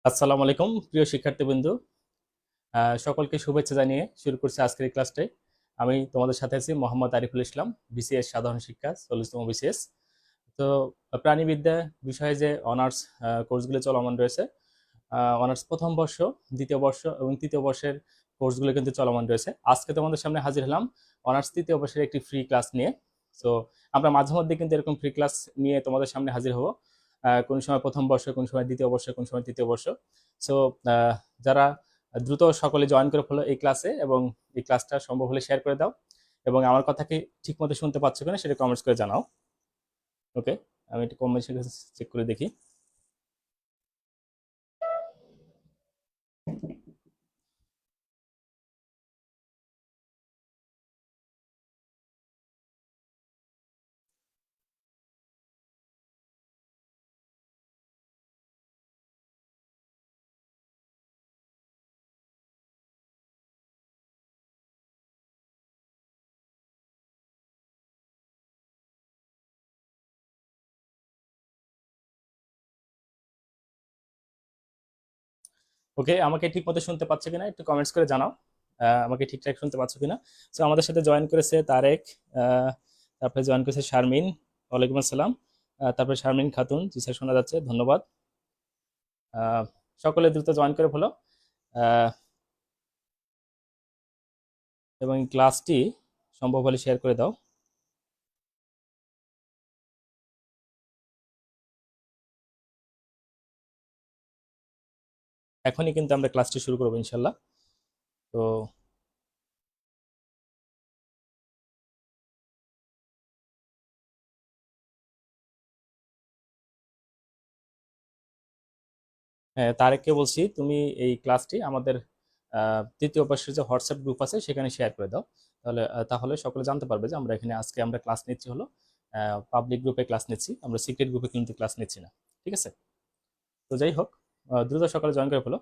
আসসালামু আলাইকুম প্রিয় শিক্ষার্থীবৃন্দ। সকলকে শুভেচ্ছা জানিয়ে শুরু করছি আজকের এই ক্লাসটি। আমি তোমাদের সাথে আছি মোহাম্মদ আরিফুল ইসলাম, বিসিএস সাধারণ শিক্ষা 40তম বিসিএস। তো প্রাণীবিদ্যা বিষয়ে যে অনার্স কোর্সগুলো চলমান রয়েছে, অনার্স প্রথম বর্ষ, দ্বিতীয় বর্ষ এবং তৃতীয় বর্ষের কোর্সগুলো কিন্তু চলমান রয়েছে। আজকে তোমাদের সামনে হাজির হলাম অনার্স তৃতীয় বর্ষের একটি ফ্রি ক্লাস নিয়ে। তো আমরা মাঝে মধ্যে কিন্তু এরকম ফ্রি ক্লাস নিয়ে তোমাদের সামনে হাজির হব, কোন সময় প্রথম বর্ষ, কোন সময় দ্বিতীয় বর্ষ, কোন সময় তৃতীয় বর্ষ। সো যারা দ্রুত সকলে জয়েন করে ফেলো এই ক্লাসে, এবং এই ক্লাসটা সম্ভব হলে শেয়ার করে দাও, এবং আমার কথা কি ঠিক মতো শুনতে পাচ্ছ কিনা সেটা কমেন্টস করে জানাও। ওকে, আমি একটু কমেন্টস চেক করে দেখি। ওকে, আমাকে ঠিক মতো শুনতে পাচ্ছ কিনা একটু কমেন্টস করে জানাও। আমাকে ঠিকঠাক শুনতে পাচ্ছ কিনা। সো আমাদের সাথে জয়েন করেছে তারেক, আহ, তারপরে জয়েন করেছে শারমিন। ওয়ালাইকুম আসসালাম। তারপরে শারমিন খাতুন, জি স্যার শোনা যাচ্ছে, ধন্যবাদ। আহ, সকলে দ্রুত জয়েন করে ফেলো, আহ, এবং ক্লাসটি সম্ভব হলে শেয়ার করে দাও। এখনই কিন্তু আমরা ক্লাসটি শুরু করবো ইনশাল্লাহ। তো তারেককে বলছি, তুমি এই ক্লাসটি আমাদের তৃতীয় বর্ষের যে হোয়াটসঅ্যাপ গ্রুপ আছে সেখানে শেয়ার করে দাও। তাহলে সকলে জানতে পারবে যে আমরা এখানে আজকে আমরা ক্লাস নিচ্ছি হলো পাবলিক গ্রুপে ক্লাস নিচ্ছি, আমরা সিক্রেট গ্রুপে কিন্তু ক্লাস নিচ্ছি না। ঠিক আছে? তো যাই হোক, দ্রুত সকালে জয়েন করে ফেলো।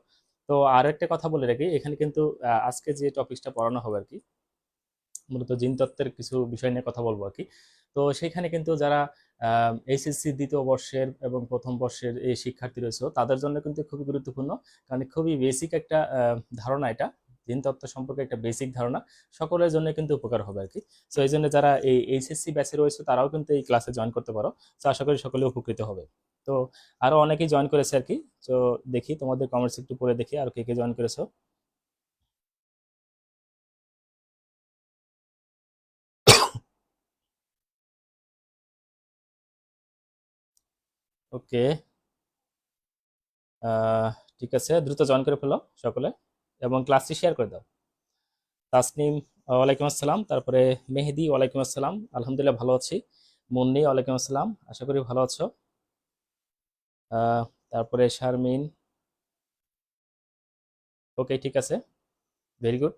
তো আর একটা কথা বলে রাখি, এখানে কিন্তু আজকে যে টপিকসটা পড়ানো হবে আর কি, মূলত জিনতত্ত্বের কিছু বিষয় নিয়ে কথা বলবো আর কি। তো সেখানে কিন্তু যারা এইচএসসি দ্বিতীয় বর্ষের এবং প্রথম বর্ষের এই শিক্ষার্থী রয়েছে তাদের জন্য কিন্তু খুবই গুরুত্বপূর্ণ, কারণ খুবই বেসিক একটা ধারণা এটা। জিনতত্ত্ব সম্পর্কে একটা বেসিক ধারণা সকলের জন্য কিন্তু উপকার হবে আর কি। তো এই জন্য যারা এই এইচএসসি ব্যাচে রয়েছে তারাও কিন্তু এই ক্লাসে জয়েন করতে পারো। তো আশা করি সকলে উপকৃত হবে। তো আরো অনেকেই জয়েন করেছে আর কি। তো দেখি তোমাদের কমেন্টস একটু পড়ে দেখি আর কে কে জয়েন করেছো। ওকে, আহ, ঠিক আছে, দ্রুত জয়েন করে ফেলো সকলে, এবং ক্লাসটি শেয়ার করে দাও। তাসনিম, ওয়ালাইকুম আসসালাম। তারপরে মেহেদি, ওয়ালাইকুম আসসালাম, আলহামদুলিল্লাহ ভালো আছি। মুন্নি, ওয়ালাইকুম আসসালাম, আশা করি ভালো আছো। আহ, তারপরে শারমিন, ওকে ঠিক আছে, ভেরি গুড।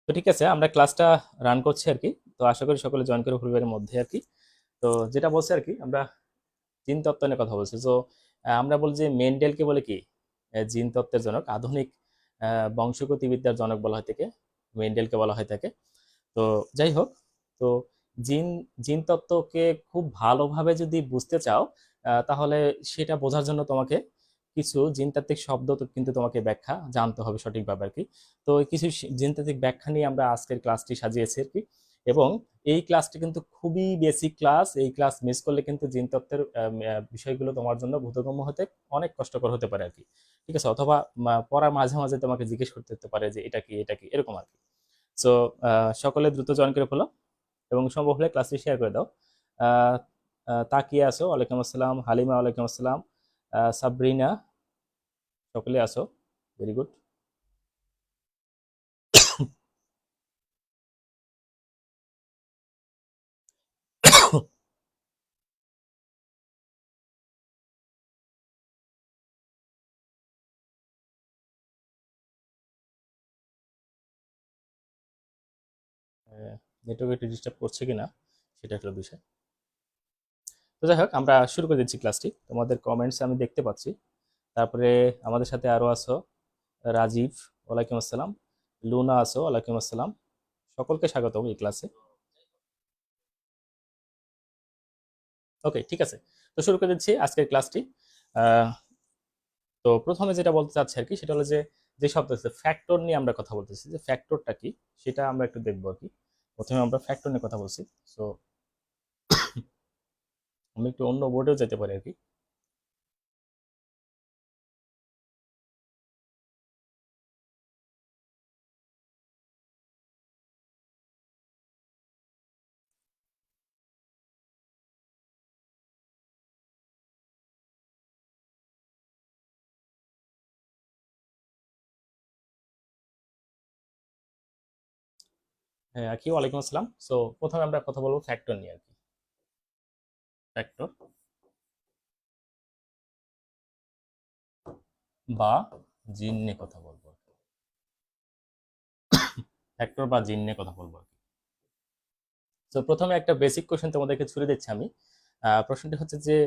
তো ঠিক আছে, আমরা ক্লাসটা রান করছি আর কি। তো আশা করি সকলে জয়েন করে ফেলবে এর মধ্যে আর কি। তো যেটা বলছি আর কি, আমরা জিন তত্ত্ব নিয়ে কথা বলছি। তো আমরা বলি যে মেন্ডেলকে বলে কি জিন তত্ত্বের জনক, আধুনিক বংশগতিবিদ্যার জনক বলা হয় থেকে মেন্ডেলকে বলা হয় থাকে। তো যাই হোক, তো জিন জিন তত্ত্বকে খুব ভালোভাবে যদি বুঝতে চাও, তাহলে সেটা বোঝার জন্য তোমাকে কিছু জিনতাত্ত্বিক শব্দ তো কিন্তু তোমাকে ব্যাখ্যা জানতে হবে সঠিকভাবে আর কি। তো এই কিছু জিনতাত্ত্বিক ব্যাখ্যা নিয়ে আমরা আজকের ক্লাসটি সাজিয়েছি আর কি। এবং এই ক্লাসটি কিন্তু খুবই বেসিক ক্লাস, এই ক্লাস মিস করলে কিন্তু জিনতত্ত্বের বিষয়গুলো তোমার জন্য বোধগম্য হতে অনেক কষ্টকর হতে পারে আর কি। ঠিক আছে? অথবা পড়ার মাঝে মাঝে তোমাকে জিজ্ঞেস করতে হতে পারে যে এটা কি এটা কি, এরকম আর কি। সো সকলে দ্রুত জয়েন করে ফেলো, এবং সম্ভব হলে ক্লাসটি শেয়ার করে দাও। আহ, তাকিয়ে আসো, ওয়ালাইকুম আসসালাম। হালিমা, ওয়ালাইকুম আসসালাম। সাবরিনা, সকলে আসো, ভেরি গুড। নেটওয়ার্ক একটু ডিস্টার্ব করছে কিনা সেটা একটা বিষয়। যাই হোক, আমরা শুরু করে দিচ্ছি ক্লাসটি। তোমাদের কমেন্টস আমি দেখতে পাচ্ছি। তারপরে আমাদের সাথে আরো আছো রাজীব, ওয়ালাইকুম আসসালাম। লুনা আছো, ওয়ালাইকুম আসসালাম। সকলকে স্বাগত এই ক্লাসে। ওকে, ঠিক আছে। তো শুরু করে দিচ্ছি আজকের ক্লাসটি। আহ, তো প্রথমে যেটা বলতে চাচ্ছি আর কি, সেটা হলো যে যে শব্দ আছে ফ্যাক্টর নিয়ে আমরা কথা বলতেছি, যে ফ্যাক্টরটা কি সেটা আমরা একটু দেখবো আর কি। প্রথমে আমরা ফ্যাক্টর নিয়ে কথা বলছি। সো আমি একটু অন্য বোর্ডেও যেতে পারি আর কি। হ্যাঁ, কি ওয়ালাইকুম আসসালাম। সো প্রথমে আমরা কথা বলবো ফ্যাক্টর নিয়ে আর কি। ফ্যাক্টর বা জিন নিয়ে কথা বলবো। ফ্যাক্টর বা জিন নিয়ে কথা বলবো আর কি। তো প্রথমে একটা বেসিক কোশ্চেন তোমাদেরকে ছুড়ে দিচ্ছি আমি। প্রশ্নটি হচ্ছে যে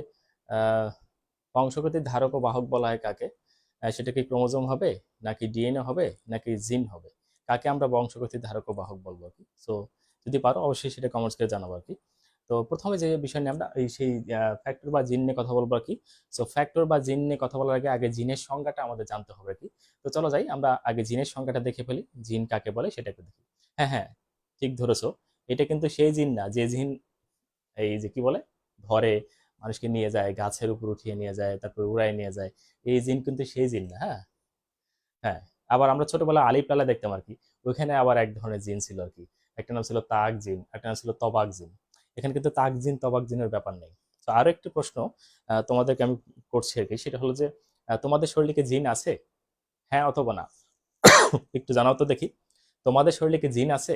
আহ, বংশগতির ধারক ও বাহক বলা হয় কাকে? সেটা কি ক্রোমোজোম হবে, নাকি ডিএনএ হবে, নাকি জিন হবে? কাকে আমরা বংশগতির ধারক ও বাহক বলবো আর কি। সো যদি পারো অবশ্যই সেটা কমেন্টস করে জানাবো আর কি। তো প্রথমে যে বিষয় নিয়ে আমরা এই সেই ফ্যাক্টর বা জিন নিয়ে কথা বলবো আর কি। সো ফ্যাক্টর বা জিন নিয়ে কথা বলার আগে আগে জিনের সংজ্ঞাটা আমাদের জানতে হবে আর কি। তো চলো যাই, আমরা আগে জিনের সংজ্ঞাটা দেখে ফেলি, জিন কাকে বলে সেটা একটু দেখি। হ্যাঁ হ্যাঁ, ঠিক ধরেছো। এটা কিন্তু সেই জিন না যে জিন এই যে কি বলে ধরে মানুষকে নিয়ে যায়, গাছের উপর উঠিয়ে নিয়ে যায়, তারপর উড়ায় নিয়ে যায়। এই জিন কিন্তু সেই জিন না। হ্যাঁ হ্যাঁ। আবার আমরা ছোটবেলায় আলিফ লালা দেখতাম আর কি। ওইখানে আবার এক ধরনের জিন ছিল আর কি। একটা নাম ছিল তাক জিন, একটা নাম ছিল তবাক জিন। এখানে কিন্তু তাক জিন তবাক জিনের ব্যাপার নেই। তো আরো একটি প্রশ্ন তোমাদেরকে আমি করছি আর কি, সেটা হলো যে তোমাদের শরীরে কি জিন আছে? হ্যাঁ অথবা না, একটু জানাও তো দেখি। তোমাদের শরীরে কি জিন আছে?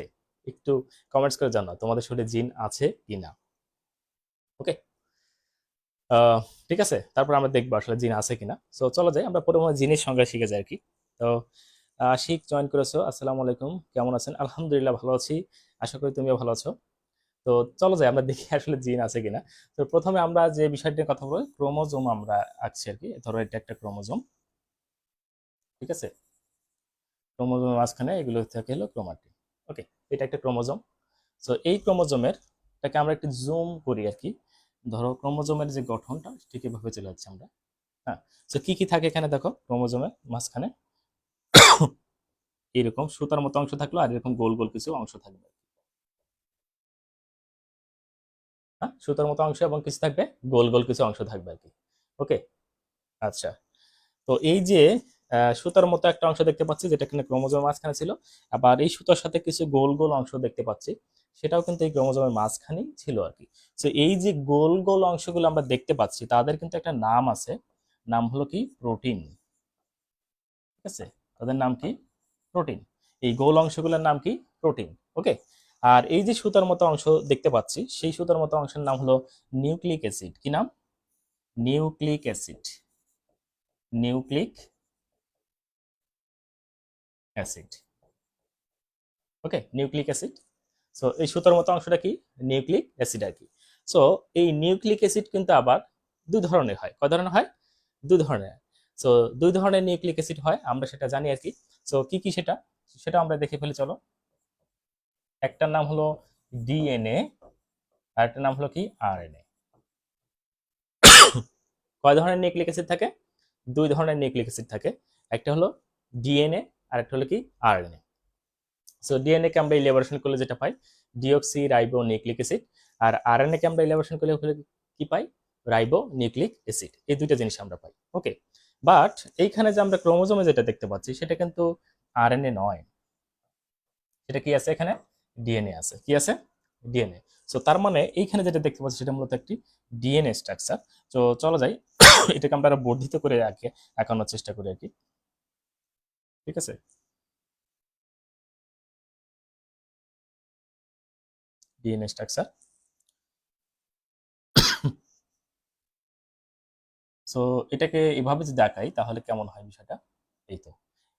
একটু কমেন্টস করে জানাও তোমাদের শরীরে জিন আছে কি না। ওকে। আহ, ঠিক আছে, তারপর আমরা দেখবো আসলে জিন আছে কিনা। তো চলো যাই, আমরা প্রথমে জিনের সংজ্ঞা শিখে যাই আর কি। তো শিখ জয়েন করেছো, আসসালামু আলাইকুম, কেমন আছেন? আলহামদুলিল্লাহ ভালো আছি, আশা করি তুমিও ভালো আছো। তো চলো যাই, আমরা দেখি আসলে জিন আছে কিনা। তো প্রথমে আমরা যে বিষয়টি নিয়ে কথা বলি, ক্রোমোজোম আমরা আঁকছি আর কি। ধরো এটা একটা ক্রোমোজোম, ঠিক আছে। ক্রোমোজোমের মাঝখানে এগুলো থাকে হলো ক্রোমাটিন। ওকে, এটা একটা ক্রোমোজোম। তো এই ক্রোমোজোমের টাকে আমরা একটু জুম করি আর কি। ধরো ক্রোমোজোমের যে গঠনটা ঠিক এভাবে চলে যাচ্ছে আমরা। হ্যাঁ। তো কি কি থাকে এখানে দেখো, ক্রোমোজোমের মাঝখানে এরকম সুতার মতো অংশ থাকলো, আর এরকম গোল গোল কিছু অংশ থাকবে। হ্যাঁ, সুতার মতো অংশ এবং কিছু থাকবে, গোল গোল কিছু অংশ থাকবে আর কি। ওকে। আচ্ছা। তো এই যে সুতার মতো একটা অংশ দেখতে পাচ্ছি, যেটা কিনা ক্রোমোজোমের মাঝখানে ছিল। আবার এই সুতার সাথে কিছু গোল গোল অংশ দেখতে পাচ্ছি, সেটাও কিন্তু এই ক্রোমোজোমের মাঝখানেই ছিল আর কি। তো এই যে গোল গোল অংশগুলো আমরা দেখতে পাচ্ছি, তাদের কিন্তু একটা নাম আছে। নাম হলো কি প্রোটিন। ঠিক আছে, তাদের নাম কি? প্রোটিন। এই গোল অংশগুলোর নাম কি? প্রোটিন। ওকে। আর এই যে সুতার মতো অংশ দেখতে পাচ্ছি, সেই সুতার মতো অংশের নাম হলো নিউক্লিক অ্যাসিড। কি নাম? Nucleic acid. Nucleic acid. Okay, nucleic acid. So এই সুতার মতো অংশটা কি? নিউক্লিক অ্যাসিড আর কি। সো এই নিউক্লিক অ্যাসিড কিন্তু আবার দুই ধরনের হয়। কয় ধরনের হয়? দুই ধরনের। সো দুই ধরনের নিউক্লিক অ্যাসিড হয়, আমরা সেটা জানি আর কি। সো কি কি সেটা, সেটা আমরা দেখে ফেলি চলো। একটার নাম হলো ডিএনএ, আর একটা নাম হলো কি আরএনএ। কয় ধরনের নিউক্লিক অ্যাসিড থাকে? দুই ধরনের নিউক্লিক অ্যাসিড থাকে। একটা হলো ডিএনএ, আর একটা হলো কি আরএনএ। সো ডিএনএ কে আমরা ইলেবরেশন করলে যেটা পাই, ডিঅক্সি রাইবো নিউক্লিক অ্যাসিড। আর আরএনএ কে আমরা ইলেবরেশন করলে কি পাই? Ribo nucleic acid. এই দুইটা জিনিস আমরা পাই। ওকে। বাট এইখানে যে আমরা ক্রোমোজোমে যেটা দেখতে পাচ্ছি, সেটা কিন্তু আরএনএ নয়। সেটা কি আছে এখানে? ডিএনএ আছে। কি আছে? ডিএনএ। সো তার মানে এইখানে যেটা দেখতে পাচ্ছি, সেটা মূলত একটি ডিএনএ স্ট্রাকচার। তো চলো যাই, এটাকে আমরা আরো বর্ধিত করে আঁকানোর চেষ্টা করি আর কি। ঠিক আছে। DNA structure. সো এটাকে এভাবে যদি দেখাই তাহলে কেমন হয় বিষয়টা? এই তো,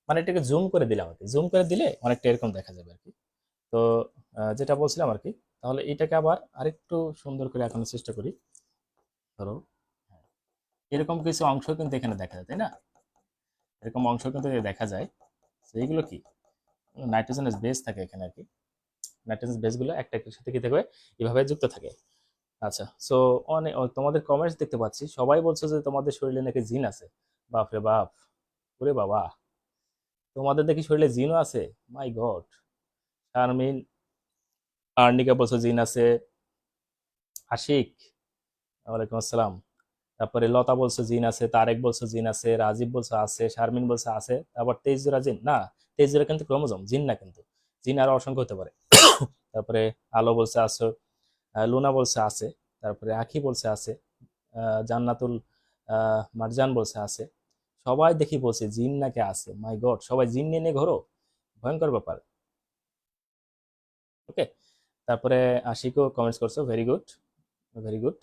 মানে এটাকে জুম করে দিলাম আর কি। জুম করে দিলে অনেকটা এরকম দেখা যাবে আর কি। তো যেটা বলছিলাম আর কি, তাহলে এটাকে আবার আরেকটু সুন্দর করে আঁকানোর চেষ্টা করি। ধরো এরকম কিছু অংশ কিন্তু এখানে দেখা যায়, তাই না? এরকম অংশ কিন্তু দেখা যায়। তো এইগুলো কি নাইট্রোজেনাস বেস থাকে এখানে আর কি। নাইট্রোজেনাস বেসগুলো একটা একটার সাথে কি থাকবে, এভাবে যুক্ত থাকে। আচ্ছা, সো অনেক তোমাদের কমেন্টস দেখতে পাচ্ছি, সবাই বলছো যে তোমাদের শরীরে নাকি জিন আছে। বাপ রে বাপ, ওরে বাবা, তোমাদের দেখি শরীরে জিনও আছে। মাই গড। শারমিন, আর্নিকা বলছো জিন আছে। আশিক, ওয়ালাইকুম আসসালাম। তারপরে লতা বলছো জিন আছে, তারেক বলছো জিন আছে, রাজীব বলছো আছে, শারমিন বলছো আছে। তারপর 23 জোড়া জিন না, 23 জোড়া কিন্তু ক্রোমোজোম, জিন না কিন্তু। জিন আরো অসংখ্য হতে পারে। তারপরে আলো বলছে আছে, লুনা বলছে আছে, তারপরে আখি বলছে আছে, জান্নাতুল মারজান বলছে আছে। সবাই দেখি বলছে জিন নাকি আছে। মাই গড, সবাই জিন নিয়ে নিয়ে ঘোরো, ভয়ঙ্কর ব্যাপার। ওকে, তারপরে আশিকও কমেন্টস করছো, ভেরি গুড, ভেরি গুড।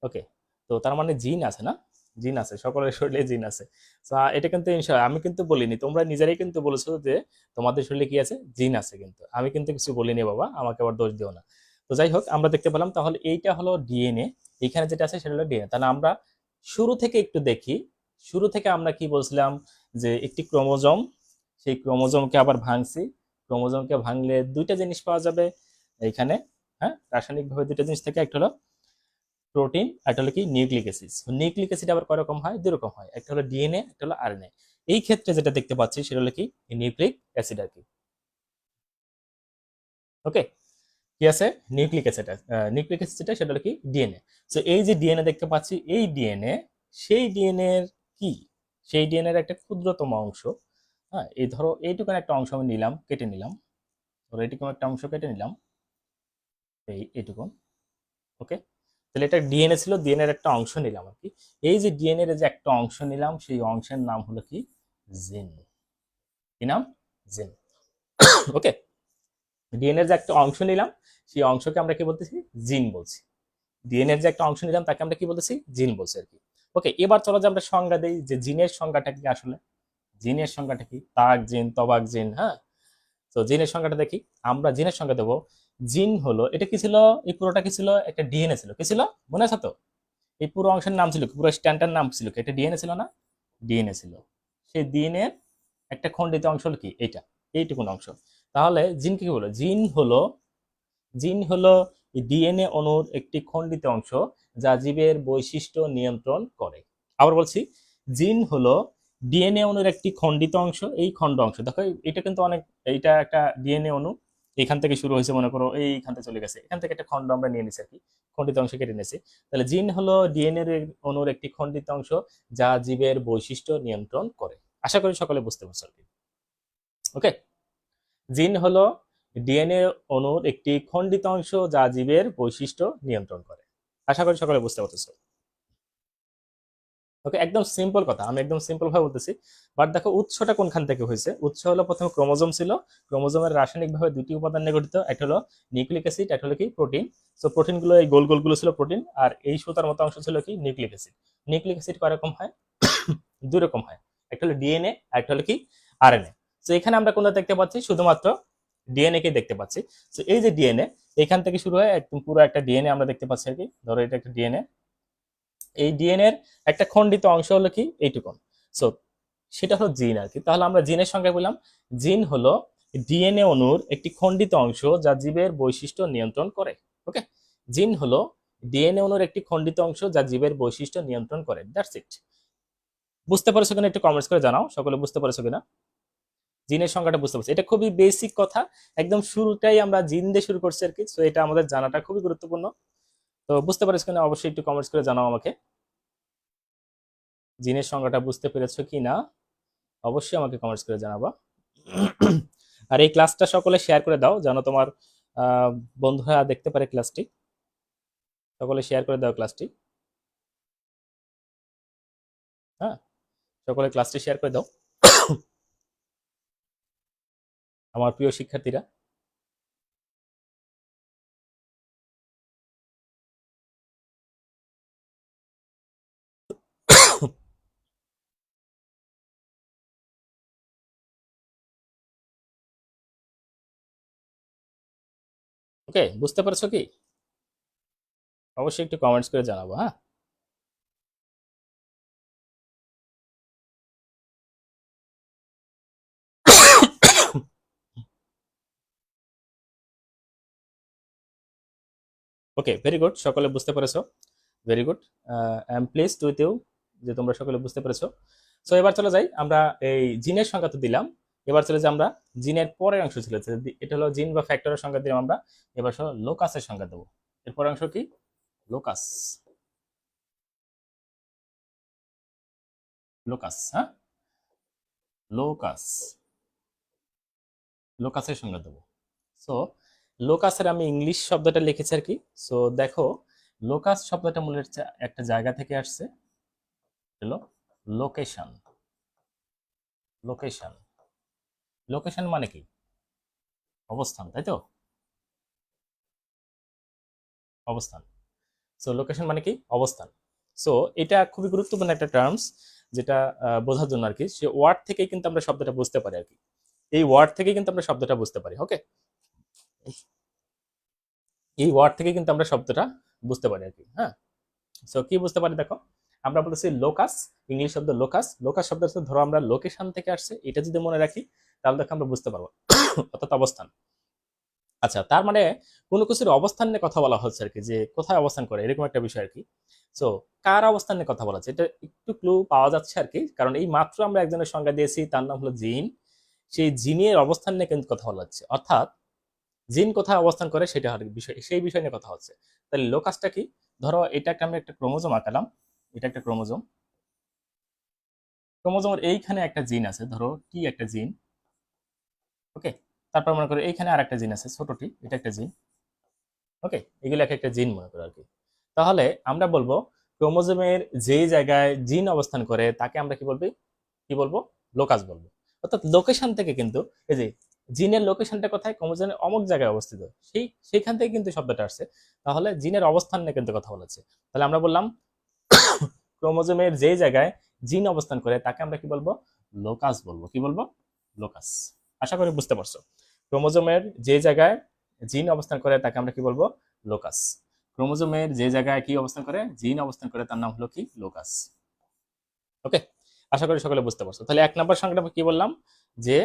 ওকে, তো তার মানে জিন আছে না? জিন আছে, সকলের শরীরে জিন আছে। তো এটা কিন্তু ইনশাআল্লাহ আমি কিন্তু বলিনি, তোমরা নিজেরাই কিন্তু বলেছো যে তোমাদের শরীরে কি আছে, জিন আছে। কিন্তু আমি কিন্তু কিছু বলিনি বাবা, আমাকে আবার দোষ দিও না। তো যাই হোক, আমরা দেখতে পেলাম তাহলে এইটা হলো ডিএনএ। এখানে যেটা আছে সেটা হলো ডিএনএ। তাহলে আমরা শুরু থেকে একটু দেখি। শুরু থেকে আমরা কি বলছিলাম, যে একটি ক্রোমোজোম, সেই ক্রোমোজোমকে আবার ভাঙছি। ক্রোমোজোমকে ভাঙলে দুইটা জিনিস পাওয়া যাবে এইখানে। হ্যাঁ, রাসায়নিকভাবে দুইটা জিনিস থেকে, একটা হলো প্রোটিন, একটা হলো কি নিউক্লিক অ্যাসিড। নিউক্লিক অ্যাসিড আবার কয় রকম হয়? দুই রকম হয়, একটা হলো ডিএনএ, একটা হলো আরএনএ। এই ক্ষেত্রে যেটা দেখতে পাচ্ছি সেটা হলো কি নিউক্লিক অ্যাসিড আর কি। ওকে, কি আছে? Nucleic acid. নিউক্লিক অ্যাসিড সেটা হলো কি ডিএনএ। তো এই যে ডিএনএ দেখতে পাচ্ছি, এই ডিএনএ, সেই ডিএনএ এর কি, সেই ডিএনএ এর একটা ক্ষুদ্রতম অংশ। হ্যাঁ, এই ধরো এইটুকুন একটা অংশ আমি নিলাম, কেটে নিলাম। ধরো এইটুকুন একটা অংশ কেটে নিলাম, এইটুকুন। ওকে, তাহলে এটা ডিএনএ ছিল, ডিএনএ এর একটা অংশ নিলাম আর কি। এই যে ডিএনএ এর যে একটা অংশ নিলাম, সেই অংশের নাম হলো কি জিন। কি নাম? জিন। ওকে, ডিএনএ এর যে একটা অংশ নিলাম, সেই অংশকে আমরা কি বলতেছি? জিন বলছি। ডিএনএ এর যে একটা অংশ নিলাম তাকে আমরা কি বলতেছি? জিন বলছি আর কি। ওকে, এবার চলো যে আমরা সংজ্ঞা দেই যে জিনের সংজ্ঞাটা কি আসলে। জিনের সংজ্ঞাটা কি? তাক জিন, তবাক জিন। হ্যাঁ, তো জিনের সংজ্ঞাটা দেখি। আমরা জিনের সংজ্ঞা দেবো। জিন হলো, এটা কি ছিল? এই পুরোটা কি ছিল? একটা ডিএনএ ছিল। কি ছিল? মনে আছে তো? এই পুরো অংশের নাম ছিল কি? পুরো স্ট্যান্ডার্ড নাম ছিল কি? এটা ডিএনএ ছিল না? ডিএনএ ছিল। সেই ডিএনএ একটা খণ্ডিত অংশ হলো কি এইটা, এইটুকুন অংশ। তাহলে জিন কি হলো? জিন হলো ডিএনএ অণুর একটি খণ্ডিত অংশ, যা জীবের বৈশিষ্ট্য নিয়ন্ত্রণ করে। আবার বলছি, জিন হলো ডিএনএ অণুর একটি খণ্ডিত অংশ। এই খণ্ড অংশ দেখো, এটা কিন্তু অনেক, এইটা একটা ডিএনএ অণু, এখান থেকে শুরু হয়েছে, মনে করো এইখান থেকে চলে গেছে, এখান থেকে একটা খণ্ড আমরা নিয়ে নিছি আর কি, খণ্ডিত অংশ কেটে নিয়েছি। তাহলে জিন হলো ডিএনএ অণুর একটি খণ্ডিত অংশ, যা জীবের বৈশিষ্ট্য নিয়ন্ত্রণ করে। আশা করি সকলে বুঝতে পারছো আর কি। ওকে, জিন হলো ডিএনএ অণুর একটি খণ্ডিত অংশ, যা জীবের বৈশিষ্ট্য নিয়ন্ত্রণ করে। আশা করি সকলে বুঝতে পারতেছো। ওকে, একদম সিম্পল কথা, আমি একদম সিম্পল ভাবে বলতেছি। বাট দেখো উৎসটা কোনখান থেকে হয়েছে। উৎস হলো প্রথমে ক্রোমোজোম ছিল। ক্রোমোজোমের রাসায়নিক ভাবে দুটি উপাদান নিয়ে গঠিত, একটা হলো নিউক্লিক অ্যাসিড, একটা হলো কি প্রোটিন। তো প্রোটিন গুলো, এই গোল গোলগুলো ছিল প্রোটিন, আর এই সুতার মতো অংশ ছিল কি নিউক্লিক অ্যাসিড। নিউক্লিক অ্যাসিড কয় রকম হয়? দুই রকম হয়, একটা হলো ডিএনএ আর একটা হলো কি আরএনএ। তো এখানে আমরা কোনটা দেখতে পাচ্ছি? শুধুমাত্র ডিএনএ কে দেখতে পাচ্ছি। তো এই যে ডিএনএ, এখান থেকে শুরু হয় একদম পুরো একটা ডিএনএ আমরা দেখতে পাচ্ছি আর কি। ধরো এটা একটা ডিএনএ, এই ডিএনএ এর একটা খণ্ডিত অংশ হলো কি এইটুকুন। সো সেটা হলো জিন আর কি। তাহলে আমরা জিনের সংজ্ঞা বললাম, জিন হলো ডিএনএ অণুর একটি খণ্ডিত অংশ, যা জীবের বৈশিষ্ট্য নিয়ন্ত্রণ করে। ওকে, জিন হলো ডিএনএ অণুর একটি খণ্ডিত অংশ, যা জীবের বৈশিষ্ট্য নিয়ন্ত্রণ করে। That's it. বুঝতে পারছো কিনা একটু কমেন্টস করে জানাও, সকলে বুঝতে পারছো কিনা জিনের সংজ্ঞাটা বুঝতে পারছি। এটা খুবই বেসিক কথা, একদম শুরুটাই আমরা জিন দিয়ে শুরু করছি আর কি। তো এটা আমাদের জানাটা খুবই গুরুত্বপূর্ণ। তো বুঝতে পারছো কিনা অবশ্যই একটু কমেন্টস করে জানাও আমাকে, জিনের সংজ্ঞাটা বুঝতে পেরেছো কি না অবশ্যই আমাকে কমেন্টস করে জানাবা। আর এই ক্লাসটা সকলে শেয়ার করে দাও, যেন তোমার আহ, বন্ধুরা দেখতে পারে ক্লাসটি। সকলে শেয়ার করে দাও ক্লাসটি। হ্যাঁ, সকলে ক্লাসটি শেয়ার করে দাও আমার প্রিয় শিক্ষার্থীরা। ওকে, বুঝতে পারছো কি? অবশ্যই একটু কমেন্টস করে জানাবো। হ্যাঁ। ওকে, ভেরি গুড, সকলে বুঝতে পেরেছো। Very good, I am pleased with you যে তোমরা সকলে বুঝতে পেরেছো। সো এবার চলে যাই আমরা, এই জিনের সংজ্ঞা তো দিলাম, এবার চলে যাই আমরা জিনের পরের অংশ ছিল, এটা হলো জিন বা ফ্যাক্টরের সংজ্ঞা দিলাম আমরা। এবার লোকাসের সংজ্ঞা দেবো। এর পরের অংশ কি? লোকাস। লোকাস, হ্যাঁ, লোকাস, লোকাসের সংজ্ঞা দেবো। সো লোকাসের আমি ইংলিশ শব্দটা লিখেছি আর কি। সো দেখো, লোকাস শব্দটা মূলত একটা জায়গা থেকে আসছে, হলো লোকেশন। লোকেশন, লোকেশন মানে কি? অবস্থান, তাই তো? অবস্থান। সো লোকেশন মানে কি? অবস্থান। সো এটা খুবই গুরুত্বপূর্ণ একটা টার্মস, যেটা বোঝার জন্য আর কি, সে ওয়ার্ড থেকেই কিন্তু আমরা শব্দটা বুঝতে পারি আর কি। এই ওয়ার্ড থেকেই কিন্তু আমরা শব্দটা বুঝতে পারি। ওকে, এই ওয়ার্ড থেকে কিন্তু আমরা শব্দটা বুঝতে পারি আর কি। হ্যাঁ, সো কি বুঝতে পারি দেখো, আমরা বলতেছি লোকাস, ইংলিশ শব্দ লোকাস। লোকাস শব্দ হচ্ছে ধরো আমরা লোকেশন থেকে আসছে, এটা যদি মনে রাখি তাহলে দেখো আমরা বুঝতে পারবো অর্থাৎ অবস্থান। আচ্ছা, তার মানে কোনো কিছুর অবস্থান নিয়ে কথা বলা হচ্ছে আর কি, যে কোথায় অবস্থান করে, এরকম একটা বিষয় আর কি। সো কার অবস্থান নিয়ে কথা বলা হচ্ছে, এটা একটু ক্লু পাওয়া যাচ্ছে আর কি, কারণ এই মাত্র আমরা একজনের সংজ্ঞা দিয়েছি, তার নাম হলো জিন। সেই জিনের অবস্থান নিয়ে কিন্তু কথা বলা হচ্ছে, অর্থাৎ জিন কোথায় অবস্থান করে সেটা আর বিষয়, সেই বিষয় নিয়ে কথা হচ্ছে। তাহলে লোকাসটা কি? ধরো এটা একটা, আমি একটা ক্রোমোজোম আঁকালাম, এটা একটা ক্রোমোজোম। ক্রোমোজোমের এইখানে একটা জিন আছে, ধরো টি একটা জিন। ওকে, তারপর মনে করো এইখানে আর একটা জিন আছে, ছোট টি, এটা একটা জিন। ওকে, এগুলো এক একটা জিন মনে করো আর কি। তাহলে আমরা বলবো ক্রোমোজোমের যেই জায়গায় জিন অবস্থান করে তাকে আমরা কি বলবো? কি বলবো? লোকাস বলবো। অর্থাৎ লোকেশন থেকে কিন্তু, এই যে জিনের লোকেশনটা কোথায়, ক্রোমোজোমের অমুক জায়গায় অবস্থিত, সেইখান থেকে কিন্তু শব্দটা আসছে। তাহলে জিনের অবস্থান নিয়ে কিন্তু কথা বলেছে। তাহলে আমরা বললাম ক্রোমোজোমের যেই জায়গায় জিন অবস্থান করে তাকে আমরা কি বলবো? লোকাস বলবো। কি বলবো? লোকাস। আশা করি বুঝতে পারছো। ক্রোমোজোমের যে জায়গায় জিন অবস্থান করে তাকে আমরা কি বলবো? লোকাস। ক্রোমোজোমের যে জায়গায় কি অবস্থান করে, জিন অবস্থান করে, তার নাম হলো কি? লোকাস। ওকে, আশা করি সকলে বুঝতে পারছো। তাহলে 1 নম্বর সংখ্যাটা কি বললাম? যে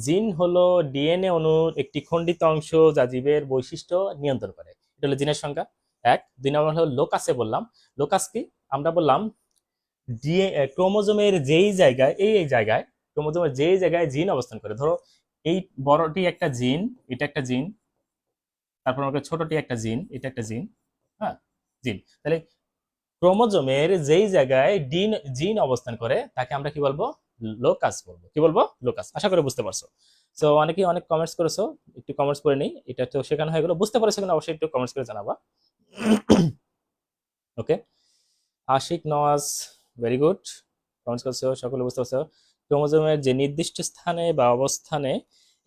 জিন হলো ডিএনএ অণুর একটি খণ্ডিত অংশ যা জীবের বৈশিষ্ট্য নিয়ন্ত্রণ করে। এটা হলো জিনের সংখ্যা 1। 2 নম্বর হলো লোকাসে বললাম। লোকাস কি? আমরা বললাম ক্রোমোজোমের যেই জায়গায়, এই জায়গায় ক্রোমোজোমের যেই জায়গায় জিন অবস্থান করে, ধরো এই বড়টি একটা জিন, এটা একটা জিন, তারপর আমাকে ছোটটি একটা জিন, এটা একটা জিন। হ্যাঁ, জিন। তাহলে ক্রোমোজোমের যেই জায়গায় জিন অবস্থান করে তাকে আমরা কি বলবো? লোকাস বলবো। কি বলবো? লোকাস। আশা করি বুঝতে পারছো। সো অনেকেই অনেক কমেন্টস করেছো, একটু কমেন্টস করে নিই, এটা তো শেখানো হয়ে গেলো। বুঝতে পারছো কিনা অবশ্যই একটু কমেন্টস করে জানাবা। Okay, Ashik Nawaz, very good, comments করছো, সকলে বুঝতে পারছো। ক্রোমোজোমের যে নির্দিষ্ট স্থানে বা অবস্থানে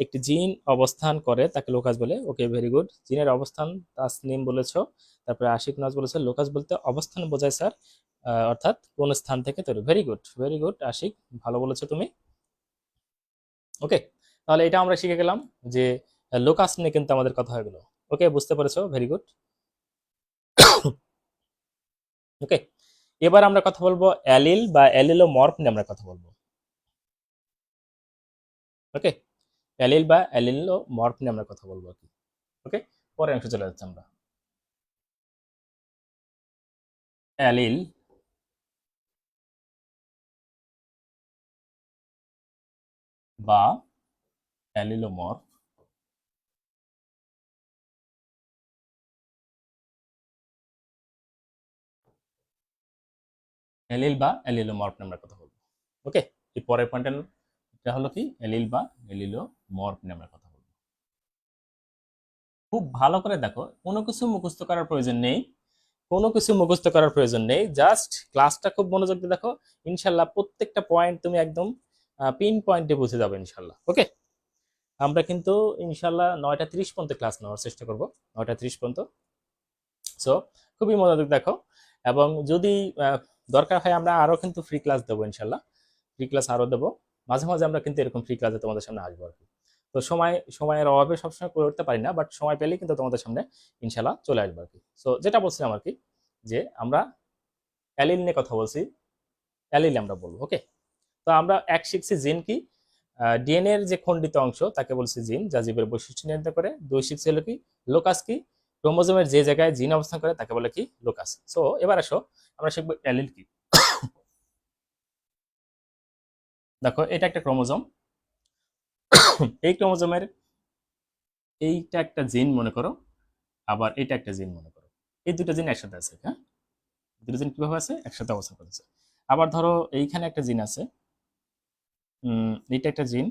একটি জিন অবস্থান করে তাকে লোকাস বলে। ওকে, ভেরি গুড। জিনের অবস্থান তাসনিম বলেছো, তারপরে আশিক নওয়াজ বলেছে লোকাস বলতে অবস্থান বোঝায় স্যার, অর্থাৎ কোন স্থান থেকে তৈরি। Very good, very good Ashik, ভালো বলেছো তুমি। ওকে, তাহলে এটা আমরা শিখে গেলাম যে লোকাস নিয়ে কিন্তু আমাদের কথা হয়ে গেল। ওকে, বুঝতে পেরেছো, ভেরি গুড। ওকে, এবার আমরা কথা বলবো অ্যালিল বা অ্যালিলোমর্ফ নিয়ে আমরা কথা বলবো। ওকে, অ্যালিল বা অ্যালিলোমর্ফ নিয়ে আমরা কথা বলবো আর কি। ওকে, পরের অংশ চলে যাচ্ছে আমরা। অ্যালিল বা অ্যালিলোমর্ফ, অ্যালিল বা অ্যালিলোমর্ফ নিয়ে আমরা কথা বলবো। ওকে, এই পরের পয়েন্টটা হলো কি? অ্যালিল বা অ্যালিলোমর্ফ নিয়ে আমরা কথা বলবো। খুব ভালো করে দেখো, কোনো কিছু মুখস্থ করার প্রয়োজন নেই, কোনো কিছু মুখস্থ করার প্রয়োজন নেই, জাস্ট ক্লাসটা খুব মনোযোগ দিয়ে দেখো। ইনশাল্লাহ প্রত্যেকটা পয়েন্ট তুমি একদম পিন পয়েন্টে বুঝে যাবে ইনশাল্লাহ। ওকে, আমরা কিন্তু ইনশাল্লাহ 9টা 30 পর্যন্ত ক্লাস নেওয়ার চেষ্টা করব, 9টা 30 পর্যন্ত। সো খুবই মনোযোগ দেখো, এবং যদি দরকার হয় আমরা আরো কিন্তু ফ্রি ক্লাস দেবো ইনশাল্লাহ, ফ্রি ক্লাস আরো দেবো। মাঝে মাঝে আমরা কিন্তু এরকম ফ্রি ক্লাসে তোমাদের সামনে আসবো আর কি। তো সময়ের অভাবে সবসময় করে উঠতে পারি না, বাট সময় পেলেই কিন্তু তোমাদের সামনে ইনশাল্লাহ চলে আসবো আর কি। সো যেটা বলছিলাম আর কি, যে আমরা অ্যালিল নিয়ে কথা বলছি, অ্যালিল আমরা বলবো। ওকে, তো আমরা এক শিখছি জিন কি, ডিএনএ এর যে খণ্ডিত অংশ তাকে বলছি জিন, যা জীবের বৈশিষ্ট্য নির্ধারণ করে। 2 শিখছি হলো কি? লোকাস কি? ক্রোমোজোমের যে জায়গায় জিন অবস্থান করে তাকে বলে কি লোকাস। সো এবার আসো আমরা শিখবো অ্যালিল কি। দেখো এটা একটা ক্রোমোজোম, এই ক্রোমোজোমের এইটা একটা জিন মনে করো, আবার এটা একটা জিন মনে করো, এই দুটো জিন একসাথে আছে, হ্যাঁ, দুটো জিন কিভাবে আছে একসাথে অবস্থান করেছে। আবার ধরো এইখানে একটা জিন আছে, এইটা একটা জিন,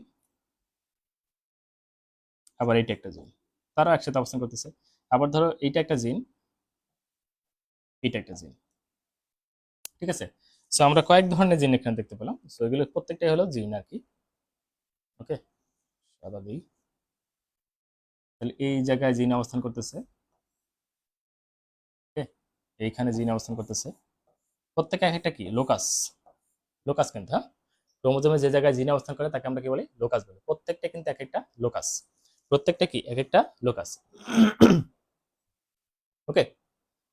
আবার এইটা একটা জিন, তারাও একসাথে অবস্থান করতেছে। আবার ধরো এইটা একটা জিন, এটা একটা জিন, ঠিক আছে। সো আমরা কয়েক ধরনের জিন এখানে দেখতে পেলাম। সো এগুলো প্রত্যেকটাই হলো জিন আর কি। ওকে, সাদা দিই, তাহলে এই জায়গায় জিন অবস্থান করতেছে, ওকে, এইখানে জিন অবস্থান করতেছে, প্রত্যেকে এক একটা কি লোকাস, লোকাস কিন্তু, হ্যাঁ, ক্রোমোজোমে যে জায়গায় জিন অবস্থান করে তাকে আমরা কি বলি লোকাস বলি। প্রত্যেকটা কিন্তু এক একটা লোকাস, প্রত্যেকটা কি এক একটা লোকাস। ওকে,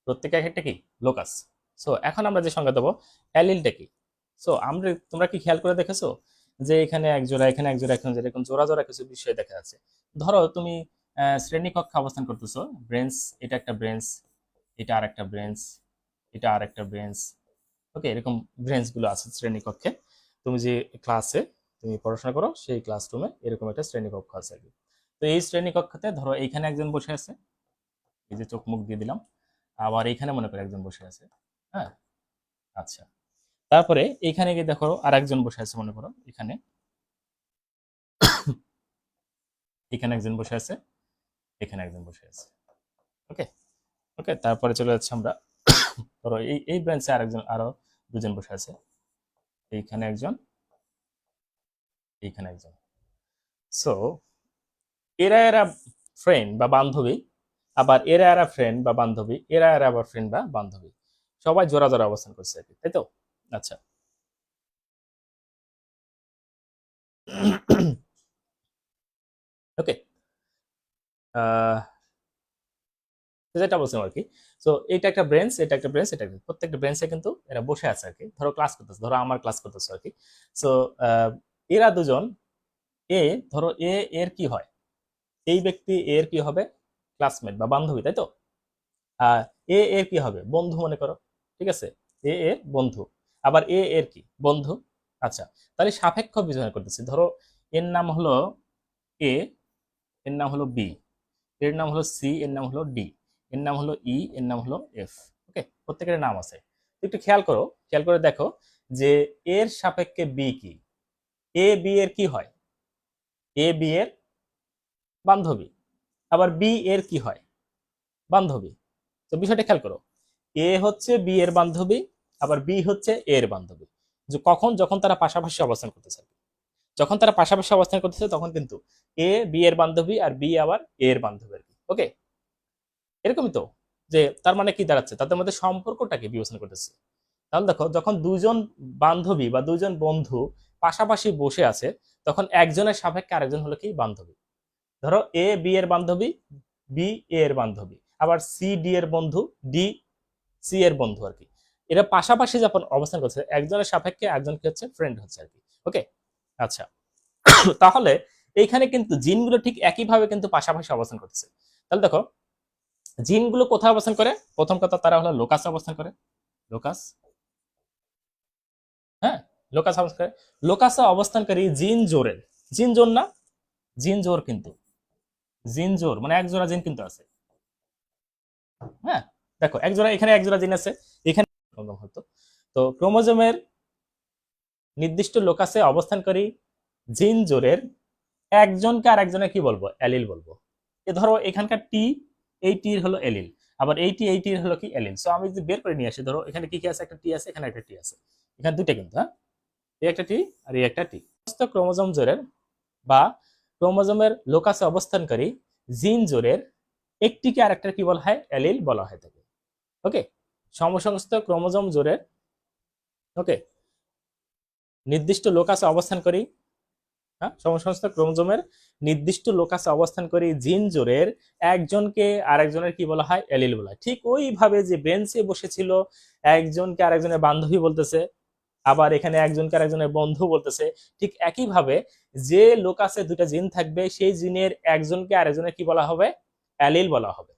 প্রত্যেকে এক একটা কি লোকাস। সো এখন আমরা যে সংজ্ঞা দেবো অ্যালিলটা কি। সো আমরা, তোমরা কি খেয়াল করে দেখেছো যে এখানে এক জোড়া, এখানে এক জোড়া, এখানে যেরকম জোড়া জোড়া কিছু বিষয় দেখা যাচ্ছে। ধরো তুমি শ্রেণীকক্ষে অবস্থান করতেছো, ব্রেঞ্চ, এটা একটা ব্রেঞ্চ, এটা আর একটা ব্রেঞ্চ, এটা আর একটা ব্রেঞ্চ, ওকে, এরকম ব্রেঞ্চ গুলো আছে শ্রেণীকক্ষে। তুমি যে ক্লাসে তুমি পড়াশোনা করো সেই ক্লাসরুমে এরকম একটা শ্রেণীকক্ষ আছে আর কি। তো এই শ্রেণীকক্ষতে ধরো এইখানে একজন বসে আছে, এই যে চোখ মুখ দিয়ে দিলাম, আবার এইখানে মনে করে একজন বসে আছে, হ্যাঁ, আচ্ছা, তারপরে এইখানে গিয়ে দেখো আর একজন বসে আছে মনে করো এখানে, এখানে একজন বসে আছে, এখানে একজন বসে আছে, ওকে, ওকে, তারপরে চলে যাচ্ছে আমরা, ধরো এই এই ব্রাঞ্চে আরেকজন, আরো দুজন বসে আছে, এইখানে একজন, এইখানে একজন। সো এরা এরা ফ্রেন্ড বা বান্ধবী, আবার এরা এরা ফ্রেন্ড বা বান্ধবী, এরা এরা আবার ফ্রেন্ড বা বান্ধবী, সবাই জোড়া জোড়া অবস্থান করছে আর কি, তাই তো। আচ্ছা, ওকে, যেটা বলছিলাম আর কি। সো এটা একটা ব্রেঞ্চ, এটা একটা ব্রেঞ্চ, এটা প্রত্যেকটা ব্রেঞ্চে কিন্তু এরা বসে আছে আর কি, ধরো ক্লাস করতেছে, ধরো আমার ক্লাস করতেছে আর কি। সো এরা দুজন, এ, ধরো এ এর কি হয়, এই ব্যক্তি এর কি হবে ক্লাসমেট বা বান্ধবী, তাই তো। আর এ এর কি হবে বন্ধু মনে করো, ঠিক আছে, এ এর বন্ধু, আবার এ এর কি বন্ধু। আচ্ছা, তাহলে সাপেক্ষ বিবেচনা করতেছি, ধরো এর নাম হলো এ, এর নাম হলো বি, এর নাম হলো সি, এর নাম হলো ডি, এর নাম হলো ই, এর নাম হলো এফ, ওকে, প্রত্যেকের নাম আছে। একটু খেয়াল করো, খেয়াল করে দেখো যে এর সাপেক্ষে বি কি, এ বি এর কি হয়, এ বি এর বান্ধবী, আবার বি এর কি হয় বান্ধবী। তো বিষয়টা খেয়াল করো, এ হচ্ছে বি এর বান্ধবী, আবার বি হচ্ছে এ এর বান্ধবী। যে কখন, যখন তারা পাশাপাশি অবস্থান করতেছে, যখন তারা পাশাপাশি অবস্থান করতেছে তখন কিন্তু এ বি এর বান্ধবী আর বি আবার এ এর বান্ধবী আর কি, ওকে, এরকমই তো। যে তার মানে কি দাঁড়াচ্ছে, তাদের মধ্যে সম্পর্কটাকে বিবেচনা করতেছে। তাহলে দেখো যখন দুজন বান্ধবী বা দুজন বন্ধু পাশাপাশি বসে আছে, তখন একজনের সাপেক্ষে আরেকজন হলো কি বান্ধবী। ধরো এ বি এর বান্ধবী, বি এ এর বান্ধবী, আবার সি ডি এর বন্ধু, ডি সি এর বন্ধু আর কি। এরা পাশাপাশি যখন অবস্থান করছে একজনের সাপেক্ষে একজন কি হচ্ছে ফ্রেন্ড হচ্ছে আর কি, ওকে, আচ্ছা। তাহলে এইখানে কিন্তু জিনগুলো ঠিক একইভাবে কিন্তু পাশাপাশি অবস্থান করতেছে। তাহলে দেখো জিনগুলো কোথায় অবস্থান করে, প্রথম কথা তারা হলো লোকাসে অবস্থান করে, লোকাস, হ্যাঁ, লোকাস অবস্থান করে। লোকাসে অবস্থানকারী জিন জোরের, জিন জোর না, জিন জোর কিন্তু, জিন জোর মানে এক জোড়া জিন কিন্তু আছে, হ্যাঁ, দেখো এক জোড়া, এখানে এক জোড়া জিন আছে, এখানে হতো। তো ক্রোমোজোমের নির্দিষ্ট লোকাসে অবস্থানকারী জিন জোরের একজনকে আর একজনের কি বলবো অ্যালিল বলবো। এ ধরো এখানকার টি, এই টির হলো এলিল, আবার এই টির হলো কি এলিল। সো আমি যদি বের করে নিয়ে আসি, ধরো এখানে কি কি আছে, একটা টি আছে, এখানে একটা টি আছে, এখানে দুইটা কিন্তু, হ্যাঁ, এই একটা টি আর এই একটা টি। সমস্ত ক্রোমোজোম জোড়ের বা ক্রোমোজোমের লোকাসে অবস্থানকারী জিন জোড়ের একটিকে আরেকটা কি বলা হয় অ্যালিল বলা হয় থাকে, ওকে। সমসমস্ত ক্রোমোজোম জোড়ের, ওকে, নির্দিষ্ট লোকাসে অবস্থানকারী, হ্যাঁ, সমস্ত ক্রোমোজোমের নির্দিষ্ট লোকাসে অবস্থানকারী জিন জোড়ের একজনকে আরেকজনের কি বলা হয় অ্যালিল বলা হয়। ঠিক ওইভাবে যে বেঞ্চে বসেছিল একজনকে আরেকজনের বান্ধবী বলতেছে, আবার এখানে একজনকে আরেকজনের বন্ধু বলতেছে, ঠিক একইভাবে যে লোকাসে দুটা জিন থাকবে সেই জিনের একজনকে আরেকজনের কি বলা হবে অ্যালিল বলা হবে,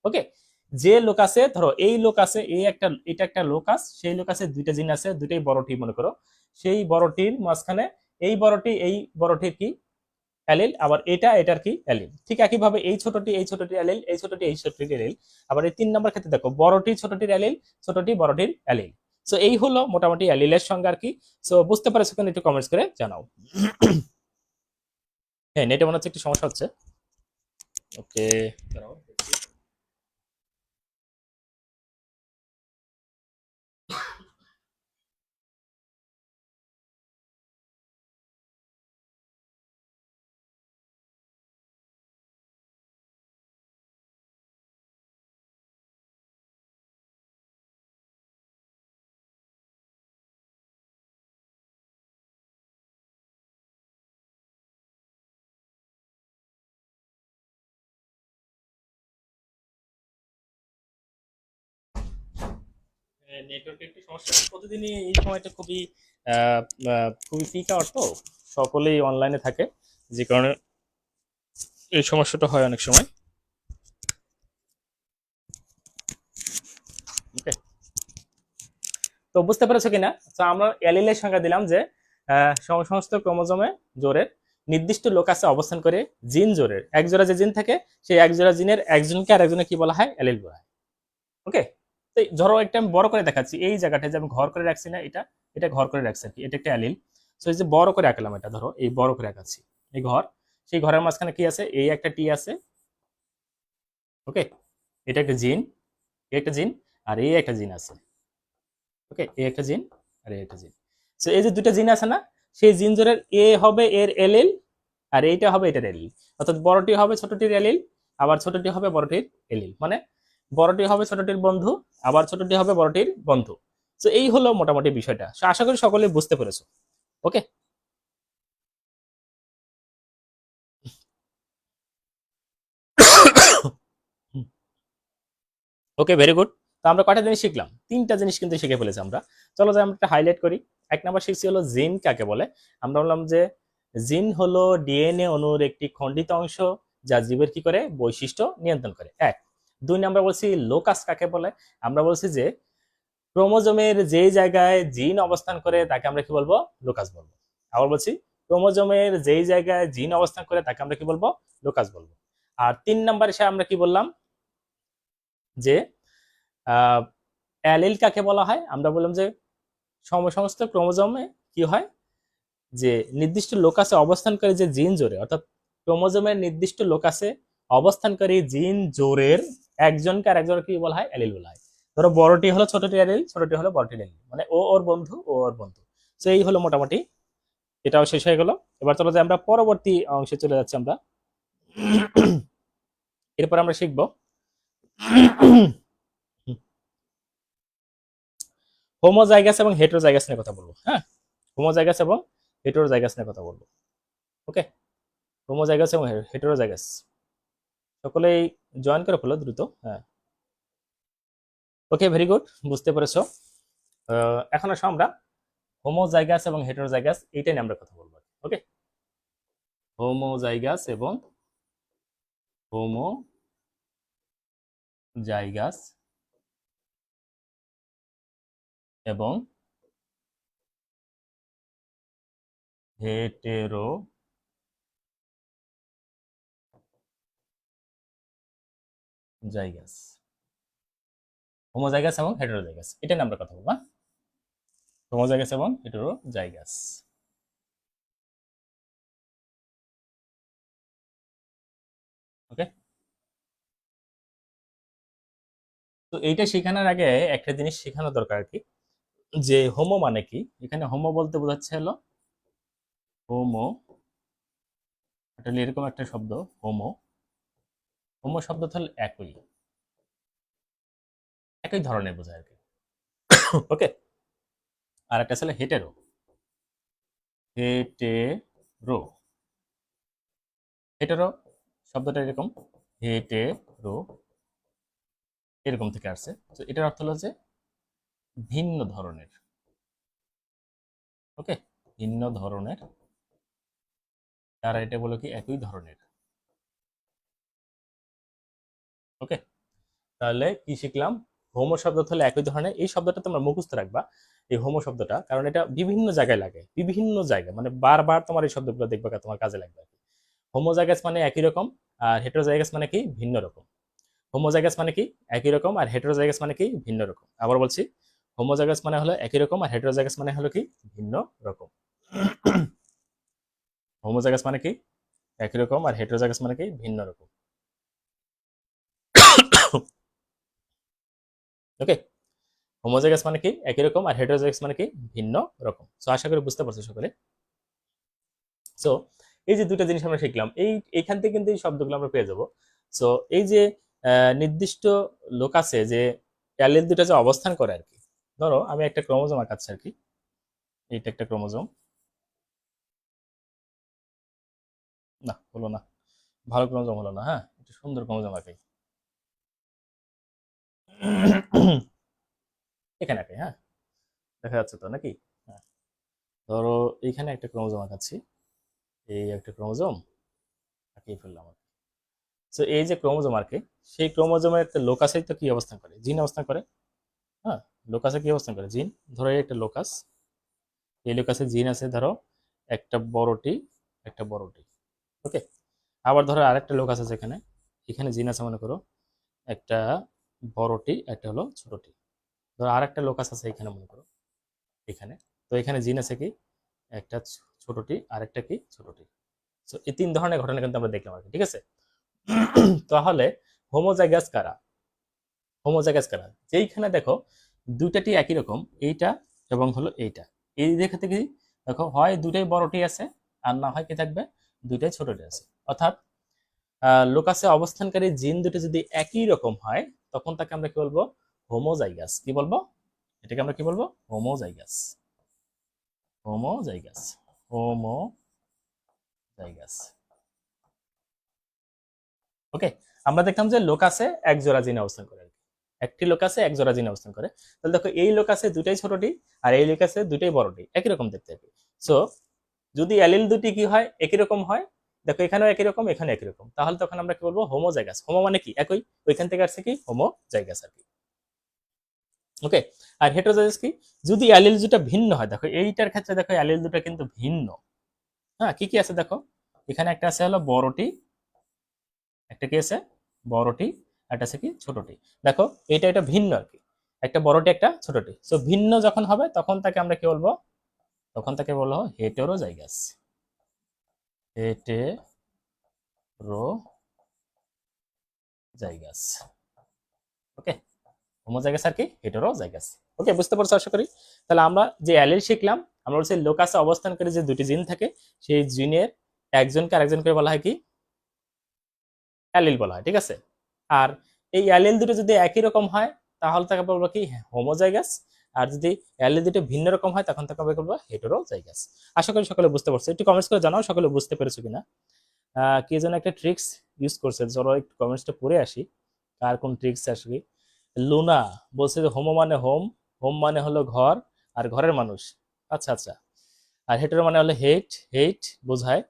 ওকে, যে লোকাসে ধরো এই লোকাসে এই একটা এটা একটা লোকাস, সেই লোকাসে দুইটা জিন আছে, দুইটাই বড়টি মনে করো, সেই বড়টির মাঝখানে এই বড়টির কি অ্যালিল, আবার এটা এটার কি অ্যালিল। ঠিক একইভাবে এই ছোটটি অ্যালিল, এই ছোটটি এই ছোটটির অ্যালিল। আবার এই 3 নম্বর ক্ষেত্রে দেখো বড়টি ছোটটির অ্যালিল, ছোটটি বড়টির অ্যালিল। সো এই হলো মোটামুটি অ্যালিলের সংজ্ঞা আর কি। সো বুঝতে পারছো কিনা একটু কমেন্টস করে জানাও। হ্যাঁ, নেটে মনে হচ্ছে একটু সমস্যা হচ্ছে। ওকে, দাঁড়াও দেখছি। নেটওয়ার্কে একটু সমস্যা আছে। প্রতিদিনই এই সময়টা খুবই আহ, খুবই পিক আওয়ার, তো সকলেই অনলাইনে থাকে, যে কারণে এই সমস্যাটা হয় অনেক সময়। ওকে, তো বুঝতে পেরেছো কিনা? তো আমরা অ্যালিলের সংজ্ঞা দিলাম যে সমস্ত ক্রোমোজোমে জোরের নির্দিষ্ট লোকাসে অবস্থান করে জিন জোরের এক জোড়া যে জিন থাকে, সেই এক জোড়া জিনের একজনকে আরেকজনের কি বলা হয়? অ্যালিল বলা হয়। ওকে, তো ধরো একটা আমি বড় করে দেখাচ্ছি, এই জায়গাটা যে আমি ঘর করে রাখছি না, এটা এটা ঘর করে রাখছি আর কি, এটা একটা অ্যালিল। সো এই যে বড় করে আঁকলাম, এটা ধরো এই বড় করে আঁকাচ্ছি এই ঘর, সেই ঘরের মাঝখানে কি আছে? এই একটা টি আছে। ওকে, এটা একটা জিন, এই একটা জিন, আর এই একটা জিন আছে। ওকে, এই একটা জিন আর এই একটা জিন। সো এই যে দুটো জিন আছে না, সেই জিন জোড়ের এ হবে এর এলিল, আর এইটা হবে এটার এলিল। অর্থাৎ বড়টি হবে ছোটটির এলিল, আবার ছোটটি হবে বড়টির এলিল। মানে বড়টি হবে ছোটটির বন্ধু, আবার ছোটটি হবে বড়টির বন্ধু। তো এই হলো মোটামুটি বিষয়টা। So, আশা করি সকলে বুঝতে পেরেছো। ওকে, ওকে, ভেরি গুড। তো আমরা কয়টা জিনিস শিখলাম? 3টা জিনিস কিন্তু শিখে ফেলেছি আমরা। চলো যে আমরা একটা হাইলাইট করি। 1 নম্বর শিখছি হলো জিন কাকে বলে। আমরা বললাম যে জিন হলো ডিএনএ অণুর একটি খণ্ডিত অংশ, যা জীবের কি করে? বৈশিষ্ট্য নিয়ন্ত্রণ করে। 2 নম্বর বলছি লোকাস কাকে বলে। আমরা বলছি যে ক্রোমোজোমের যেই জায়গায় জিন অবস্থান করে তাকে আমরা কি বলবো? লোকাস বলবো। আবার বলছি, ক্রোমোজোমের যেই জায়গায় জিন অবস্থান করে তাকে আমরা কি বলবো? লোকাস বলবো। আর 3 নম্বর এসে আমরা কি বললাম? যে অ্যালিল কাকে বলা হয়? আমরা বললাম যে সমস্ত ক্রোমোজোমে কি হয়? যে নির্দিষ্ট লোকাসে অবস্থানকারী যে জিন জোড়ে, অর্থাৎ ক্রোমোজোমের নির্দিষ্ট লোকাসে অবস্থানকারী জিন জোড়ের একজনকে আর একজনকে কি বলা হয়? অ্যালিল বলা হয়। ধরো বড়টি হলো ছোটটি অ্যালিল, ছোটটি হলো বড়টির অ্যালিল, মানে ও ওর বন্ধু, ও ওর বন্ধু। তো এই হলো মোটামুটি, এটাও শেষ হয়ে গেল। এবার চলো যে আমরা পরবর্তী অংশে চলে যাচ্ছি আমরা। এরপর আমরা শিখব হোমোজাইগাস এবং হেটেরোজাইগাস নিয়ে কথা বলবো। হ্যাঁ, হোমোজাইগাস এবং হেটেরোজাইগাস নিয়ে কথা বলবো। ওকে, হোমোজাইগাস এবং হেটেরোজাইগাস সকলেই জয়েন করে ফেলো দ্রুত। হ্যাঁ, ওকে, ভেরি গুড, বুঝতে পেরেছো। এখন আসো আমরা হোমোজাইগাস এবং হেটেরোজাইগাস এইটা নিয়ে আমরা কথা বলবো। ওকে, হোমোজাইগাস এবং হোমোজাইগাস এবং হেটেরোজাইগাস, হোমোজাইগাস এবং হেটেরোজাইগাস এটা নিয়ে আমরা কথা বলবো। হ্যাঁ? হোমোজাইগাস এবং হেটেরোজাইগাস। ওকে, তো এইটা শেখানোর আগে একটা জিনিস শেখানো দরকার আর কি, যে হোমো মানে কি। এখানে হোমো বলতে বোঝাচ্ছে হলো হোমো, এটা এরকম একটা শব্দ। হোমো, হোমো শব্দ হলো একই, একই ধরনের বোঝায় আর কি। ওকে, আর একটা ছিল হেটেরো, হেটেরো, হেটেরো শব্দটা এরকম, হেটেরো এরকম থেকে আসছে। তো এটার অর্থ হলো যে ভিন্ন ধরনের। ওকে, ভিন্ন ধরনের, তারা এটা বলে কি একই ধরনের। ওকে, তাহলে কি শিখলাম? হোমো শব্দ হলে একই ধরনের, এই শব্দটা তোমরা মুখস্থ রাখবা, এই হোমো শব্দটা, কারণ এটা বিভিন্ন জায়গায় লাগে, বিভিন্ন জায়গায়, মানে বারবার তোমার এই শব্দগুলো দেখবে তোমার কাজে লাগবে। হোমোজাইগাস মানে একই রকম, আর হেটেরোজাইগাস মানে কি ভিন্ন রকম। হোমোজাইগাস মানে কি একই রকম, আর হেটেরোজাইগাস মানে কি ভিন্ন রকম। আবার বলছি, হোমোজাইগাস মানে হলো একই রকম, আর হেটেরোজাইগাস মানে হলো কি ভিন্ন রকম। হোমোজাইগাস মানে কি একই রকম, আর হেটেরোজাইগাস মানে কি ভিন্ন রকম। ওকে, হোমোজাইগাস মানে কি একই রকম, আর হেটেরোজাইগাস মানে কি ভিন্ন রকম। সো আশা করি বুঝতে পারছো সকলে। সো এই যে দুটো জিনিস আমরা শিখলাম, এইখান থেকে কিন্তু এই শব্দগুলো আমরা পেয়ে যাব। সো এই যে নির্দিষ্ট লোক আছে যে অ্যালিল দুটো যে অবস্থান করে আর কি, ধরো আমি একটা ক্রোমোজোম আঁকাচ্ছি আর কি, এইটা একটা ক্রোমোজোম, না হলো না, ভালো ক্রোমোজোম হলো না, হ্যাঁ একটু সুন্দর ক্রোমোজোম আঁকাই। এখানে আঁকাই, হ্যাঁ দেখা যাচ্ছে তো নাকি? হ্যাঁ, ধরো এইখানে একটা ক্রোমোজোম আঁকাচ্ছি, এই একটা ক্রোমোজোম আঁকিয়ে ফেললাম। তো এই যে ক্রোমোজোম আর কি, সেই ক্রোমোজোমের একটা লোকাসে তো কি অবস্থান করে, জিন অবস্থান করে। হ্যাঁ, লোকাসে কি অবস্থান করে, জিন। ধরো এই একটা লোকাস, এই লোকাসে জিন আছে ধরো একটা বড়টি, একটা বড়টি। ওকে, আবার ধরো আরেকটা লোকাস আছে এখানে, এখানে জিন আছে মনে করো একটা বড়টি, একটা হলো ছোটটি। ধরো আরেকটা লোকাস আছে এখানে মনে করো, এখানে, তো এখানে জিন আছে কি একটা ছোটটি, আরেকটা কি ছোটটি। তো এই তিন ধরনের ঘটনা কিন্তু আমরা দেখলাম আর কি, ঠিক আছে? তাহলে হোমোজাইগাস কারা? হোমোজাইগাস কারা যেইখানে দেখো দুইটাটি একই রকম, এইটা এবং হলো এইটা, এই দেখা থেকে দেখো হয় দুটাই বড়টি আছে, আর না হয় কি থাকবে দুইটাই ছোটটি আছে। অর্থাৎ লোকাসে অবস্থানকারী জিন দুটো যদি একই রকম হয়, তখন তাকে আমরা কি বলবো, হোমোজাইগাস। কি বলবো এটাকে আমরা, কি বলবো, হোমোজাইগাস। Homozygous, homozygous. ওকে, আমরা দেখলাম যে লোকাসে এক জোড়া জিন অবস্থান করে, একটি লোকাসে এক জোড়া জিন অবস্থান করে। তাহলে দেখো এই লোকাসে দুটাই ছোটটি, আর এই লোকাসে দুটাই বড়টি, একই রকম দেখতে হবে। সো যদি অ্যালিল দুটি কি হয়, একই রকম হয়, দেখো এখানেও একই রকম, এখানে একই রকম, তাহলে তখন আমরা কি বলবো, হোমোজাইগাস। হোমো মানে কি একই, ওইখান থেকে আসছে কি হোমোজাইগাস আর কি। ওকে, আর হেটেরোজাইগাস কি, যদি অ্যালিল দুটো ভিন্ন হয়, দেখো এইটার ক্ষেত্রে দেখো অ্যালিল দুটো কিন্তু ভিন্ন। হ্যাঁ, কি কি আছে দেখো, এখানে একটা আছে হলো বড়টি, একটা কি আছে বড়টি, একটা আছে কি ছোটটি। দেখো এটা এটা ভিন্ন আর কি, একটা বড়টি একটা ছোটটি। সো ভিন্ন যখন হবে তখন তাকে আমরা কি বলবো, তখন তাকে বলবো হেটেরোজাইগাস। হেটেরোজাইগাস। ওকে, হোমোজাইগাস আর কি হেটেরোজাইগাস। ওকে, বুঝতে পারছো আশা করি। তাহলে আমরা যে অ্যালিল শিখলাম, আমরা বলছি লোকাসে অবস্থানকারী যে দুটি জিন থাকে, সেই জিনের একজনকে আরেকজনকে বলা হয় কি অ্যালিল বলা হয়, ঠিক আছে? আর এই অ্যালিল দুটো যদি একই রকম হয়, তাহলে তাকে বলবো কি হোমোজাইগাস। আর যদি অ্যালিল দুটো ভিন্ন রকম হয়, তখন তাকে আমরা বলবো হেটেরোজাইগাস। আশা করি সকলে বুঝতে পারছো, একটু কমেন্টস করে জানাও সকলে বুঝতে পেরেছো কিনা। কে যেন একটা ট্রিক্স ইউজ করছে, চলো একটু কমেন্টসটা পড়ে আসি, কার কোন ট্রিক্স আসবে। লুনা বলছে যে হোমো মানে হোম, হোম মানে হলো ঘর আর ঘরের মানুষ। আচ্ছা আচ্ছা, আর হেটেরো মানে হলো হেট, হেট বোঝায়,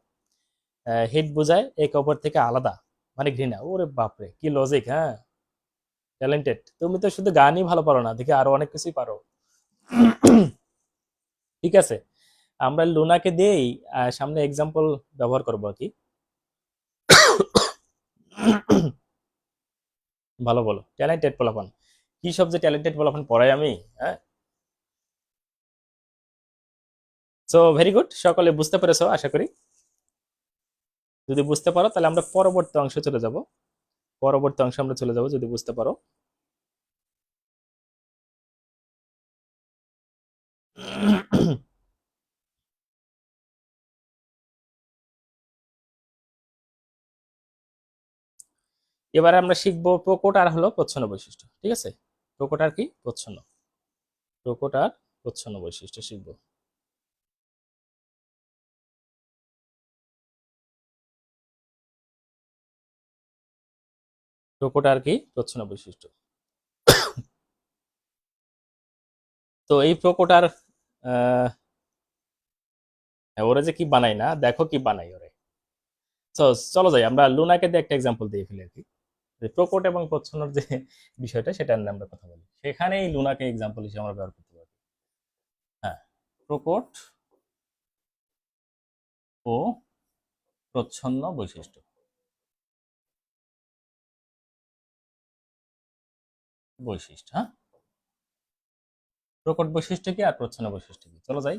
হেট বোঝায় একে অপর থেকে আলাদা, মানে ঘৃণা। ওরে বাপরে কি লজিক! হ্যাঁ, ট্যালেন্টেড, তুমি তো শুধু গানই ভালো পারো না, দেখি আরো অনেক কিছুই পারো। ঠিক আছে, আমরা লুনাকে দিয়েই সামনে এক্সাম্পল ব্যবহার করবো আর কি। ভালো বলো, ট্যালেন্টেড পোলাপান, কি সব যে ট্যালেন্টেড পোলাপান পড়াই আমি, হ্যাঁ। সো ভেরি গুড, সকলে বুঝতে পেরেছো আশা করি। যদি বুঝতে পারো তাহলে আমরা পরবর্তী অংশে চলে যাব, পরবর্তী অংশে আমরা চলে যাব যদি বুঝতে পারো। এবারে আমরা শিখবো প্রকট আর হলো প্রচ্ছন্ন বৈশিষ্ট্য, ঠিক আছে? প্রকট আর কি প্রচ্ছন্ন, প্রকট আর প্রচ্ছন্ন বৈশিষ্ট্য শিখবো। প্রকট আর কি প্রচ্ছন্ন বৈশিষ্ট্য। তো এই প্রকট আর ওরা যে কি বানাই না, দেখো কি বানাই ওরে। তো চলো যাই, আমরা লুনাকে দিয়ে একটা এক্সাম্পল দিয়ে ফেলি আর কি। প্রকট এবং প্রচ্ছন্নর যে বিষয়টা সেটা নিয়ে আমরা কথা বলি, সেখানেই লুনাকে এক্সাম্পল হিসেবে আমরা ব্যবহার করতে পারি। হ্যাঁ, প্রকট ও প্রচ্ছন্ন বৈশিষ্ট্য, হ্যাঁ, প্রকট বৈশিষ্ট্য কি আর প্রচ্ছন্ন বৈশিষ্ট্য কি, চলো যাই।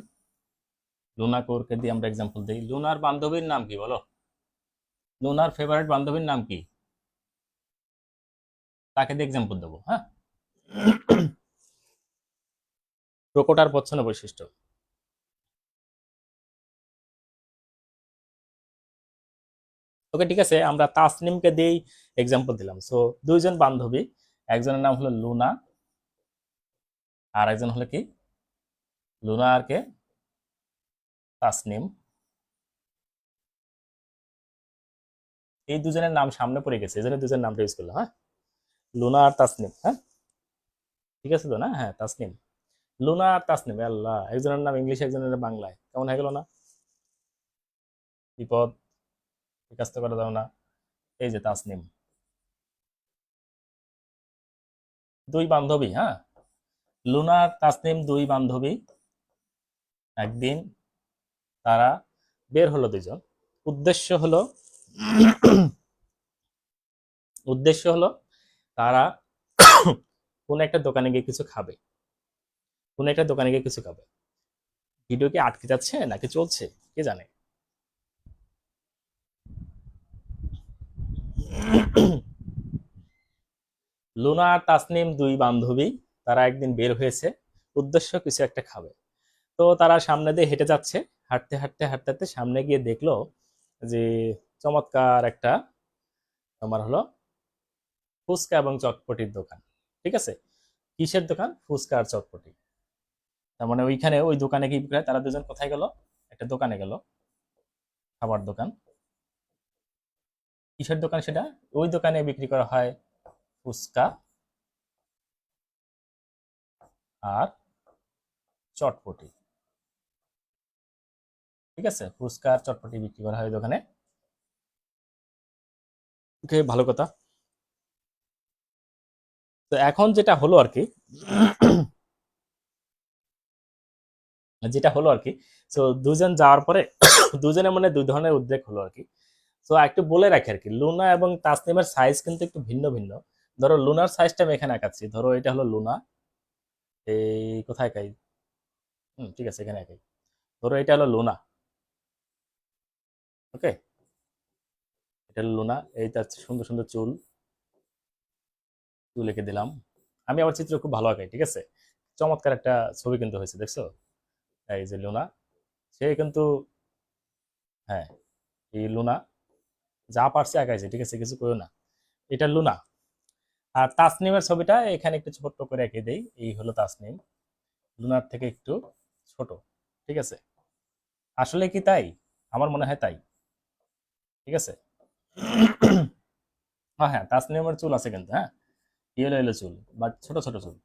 লুনা কোরকে দিয়ে আমরা এক্সাম্পল দিই। লুনার বান্ধবীর নাম কি বলো? লুনার ফেভারিট বান্ধবীর নাম কি? তাকে দিয়ে এক্সাম্পল দেবো। হ্যাঁ, প্রকট আর প্রচ্ছন্ন বৈশিষ্ট্য। ওকে, ঠিক আছে, আমরা তাসনিমকে দিয়েই এক্সাম্পল দিলাম। সো দুইজন বান্ধবী, একজনের নাম হলো লুনা আর একজন হলো কি, লুনা আর কে, তাসনিম। এই দুজনের নাম সামনে পড়ে গেছে, এই জন্য দুজনের নামটা ইউজ করলাম। হ্যাঁ, লুনা আর তাসনিম। হ্যাঁ, ঠিক আছে তো না? হ্যাঁ, তাসনিম, লুনা আর তাসনিম, আল্লাহ, একজনের নাম ইংলিশ একজনের নাম বাংলায়, কেমন হয়ে গেল না? বিপদ, এই কাজটা করা যাও না। এই যে তাসনিম, দুই বান্ধবী। হ্যাঁ, লুনা আর তাসনিম দুই বান্ধবী। একদিন তারা বের হলো দুইজন। উদ্দেশ্য হলো উদ্দেশ্য হলো তারা কোন একটা দোকানে গিয়ে কিছু খাবে, কোন একটা দোকানে গিয়ে কিছু খাবে। ভিডিও কি আটকে যাচ্ছে নাকি চলছে কে জানে। লুনা আর তাসনিম দুই বান্ধবী, তারা একদিন বের হয়েছে, উদ্দেশ্য কিছু একটা খাবে। তো তারা সামনে দিয়ে হেঁটে যাচ্ছে, হাঁটতে হাঁটতে হাঁটতে হাঁটতে সামনে গিয়ে দেখলো যে চমৎকার একটা তোমার হলো ফুচকা এবং চটপটির দোকান। ঠিক আছে, কিসের দোকান? ফুচকা আর চটপটি। তার মানে ওইখানে ওই দোকানে কি বিক্রি হয়? তারা দুজন কোথায় গেল? একটা দোকানে গেল, খাবার দোকান। কিসের দোকান সেটা? ওই দোকানে বিক্রি করা হয় ফুচকা আর চটপটি। ঠিক আছে, ফুচকা আর চটপটি বিক্রি করা হয় ওই দোকানে। ওকে, ভালো কথা। তো এখন যেটা হলো আর কি, যেটা হলো আর কি, তো দুজন যাওয়ার পরে দুজনের মনে দুই ধরনের উদ্বেগ হলো আর কি। তো একটু বলে রাখি আর কি, লুনা এবং তাসনিমের সাইজ কিন্তু একটু ভিন্ন ভিন্ন। ধরো লুনার সাইজটা আমি এখানে আঁকাচ্ছি, ধরো এটা হলো লুনা, এই কোথায় একাই, ঠিক আছে, এখানে একাই। ধরো এটা হলো লুনা, ওকে, এটা হলো লুনা, এই তার সুন্দর সুন্দর চুল, চুল এঁকে দিলাম। আমি আমার চিত্র খুব ভালো আঁকাই, ঠিক আছে, চমৎকার একটা ছবি কিন্তু হয়েছে, দেখছো? এই যে লুনা, সে কিন্তু, হ্যাঁ, এই লুনা যা পারছে আঁকাইছে, ঠিক আছে, কিছু করো না। এটা লুনা। আর তাসনিমের ছবিটা এখানে একটু ছোট্ট করে এঁকে দেই, এই হলো তাসনিম, লুনার থেকে একটু ছোট। ঠিক আছে, আসলে কি তাই? আমার মনে হয় তাই। ঠিক আছে। হ্যাঁ হ্যাঁ, তাসনিমের চুল আছে কিন্তু, হ্যাঁ, ইয়েলো ইয়েলো চুল, বাট ছোট ছোট চুল।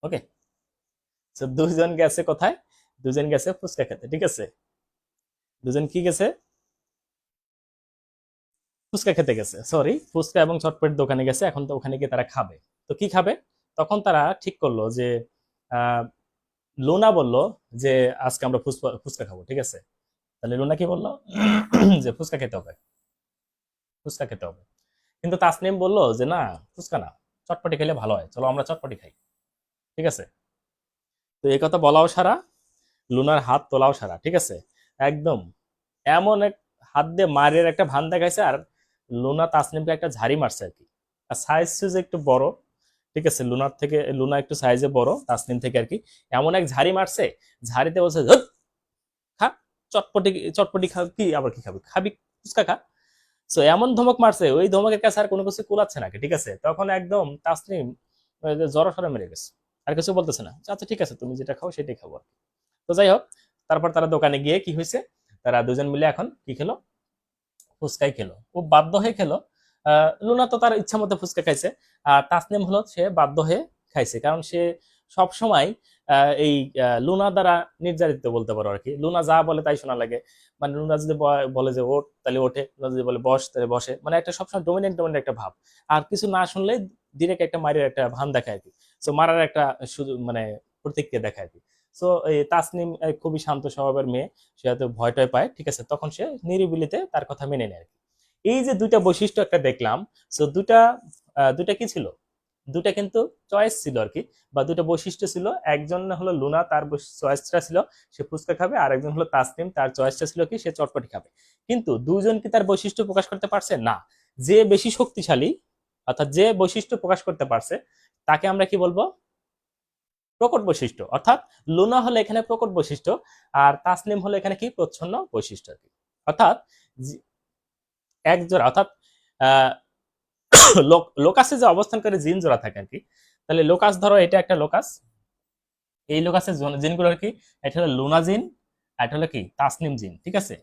ওকে, তো দুজন গেছে কোথায়? দুজন গেছে ফুচকা খেতে, ঠিক আছে। দুজন কি গেছে? ফুচকা খেতে গেছে, সরি, ফুচকা এবং চটপটির দোকানে গেছে। এখন তো ওখানে গিয়ে তারা খাবে। তো কি খাবে? তখন তারা ঠিক করলো যে আহ, লুনা বলল যে আজকে আমরা ফুচকা ফুচকা খাবো, ঠিক আছে। তাহলে লুনা কি বললো? যে ফুচকা খেতে হবে, ফুচকা খেতে হবে। কিন্তু তাসনিম বলল যে না, ফুচকা না, চটপটি খেলে ভালো হয়, চলো আমরা চটপটি খাই। ঠিক আছে, তো এই কথা বলাও সারা, লুনার হাত তোলাও সারা, ঠিক আছে, একদম এমন এক হাত দিয়ে মারের একটা ভান দেখাইছে। আর লুনা তাসনিমকে একটা ঝাড়ি মারছে আর কি। আর সাইজ সুইজ একটু বড়, ঠিক আছে, লুনার থেকে লুনা একটু সাইজে বড় তাসনিম থেকে আর কি। এমন এক ঝাড়ি মারছে, ঝাড়িতে বলছে "ধুৎ, খা চটপটি, চটপটি খা, কি আবার কি খাবি, খাবি ফুচকা খা।" সো এমন ধমক মারছে, ওই ধমকের কাছে আর কোনো কিছু কুলাচ্ছে নাকি, ঠিক আছে। তখন একদম তাসনিম জড়ো সরে মেরে গেছে, আর কিছু বলতেছে না। আচ্ছা ঠিক আছে, তুমি যেটা খাও সেটাই খাবো আর কি। তো যাই হোক, তারপর তারা দোকানে গিয়ে কি হয়েছে, তারা দুজন মিলে এখন কি খেলো? ফুচকাই খেলো। ও বাধ্য হয়ে খেলো। লুনা তো তার ইচ্ছা মতো ফুচকা খাইছে, আর তাসনিম হলো সে বাধ্য হয়ে খাইছে, কারণ সে সব সময় এই লুনা দ্বারা নির্যাতিত বলতে পারো আর কি। লুনা যা বলে তাই শোনা লাগে। মানে লুনা যদি বলে যে ওঠ তাহলে ওঠে, লুনা যদি বলে বস তাহলে বসে, মানে একটা সবসময় ডোমিনেন্ট ডোমিনেন্ট একটা ভাব। আর কিছু না শুনলে ডিরেক্ট একটা মারের একটা ভান দেখায় আর কি। সো মারার একটা সুযোগ মানে প্রতিক্রিয়া দেখায় আর কি। সো এই তাসনিম খুবই শান্ত স্বভাবের মেয়ে, সে হয়তো ভয় টয় পায়, ঠিক আছে, তখন সে নিরিবিলিতে তার কথা মেনে নেয় আর কি। এই যে দুইটা বৈশিষ্ট্য একটা দেখলাম, সো দুটা দুটা কি ছিল, দুটা কিন্তু চয়েস ছিল আর কি, বা দুটো বৈশিষ্ট্য ছিল। একজন হলো লুনা, তার চয়েসটা ছিল সে ফুচকা খাবে, আর একজন হলো তাসনিম, তার চয়েসটা ছিল কি সে চটপটি খাবে। কিন্তু দুইজন কি তার বৈশিষ্ট্য প্রকাশ করতে পারছে না? যে বেশি শক্তিশালী, অর্থাৎ যে বৈশিষ্ট্য প্রকাশ করতে পারছে, তাকে আমরা কি বলবো? প্রকট বৈশিষ্ট্য। অর্থাৎ লুনা হলো এখানে প্রকট বৈশিষ্ট্য, আর তাসনিম হলো এখানে কি প্রচ্ছন্ন বৈশিষ্ট্য আর কি। অর্থাৎ এক জোড়া, অর্থাৎ আহ লোকাসে যে অবস্থানকারী জিন জোড়া থাকে আর কি। তাহলে লোকাস, ধরো এটা একটা লোকাস, এই লোকাসের জিনগুলো আর কি, এটা হলো লুনা জিন, আর এটা হলো কি তাসনিম জিন, ঠিক আছে।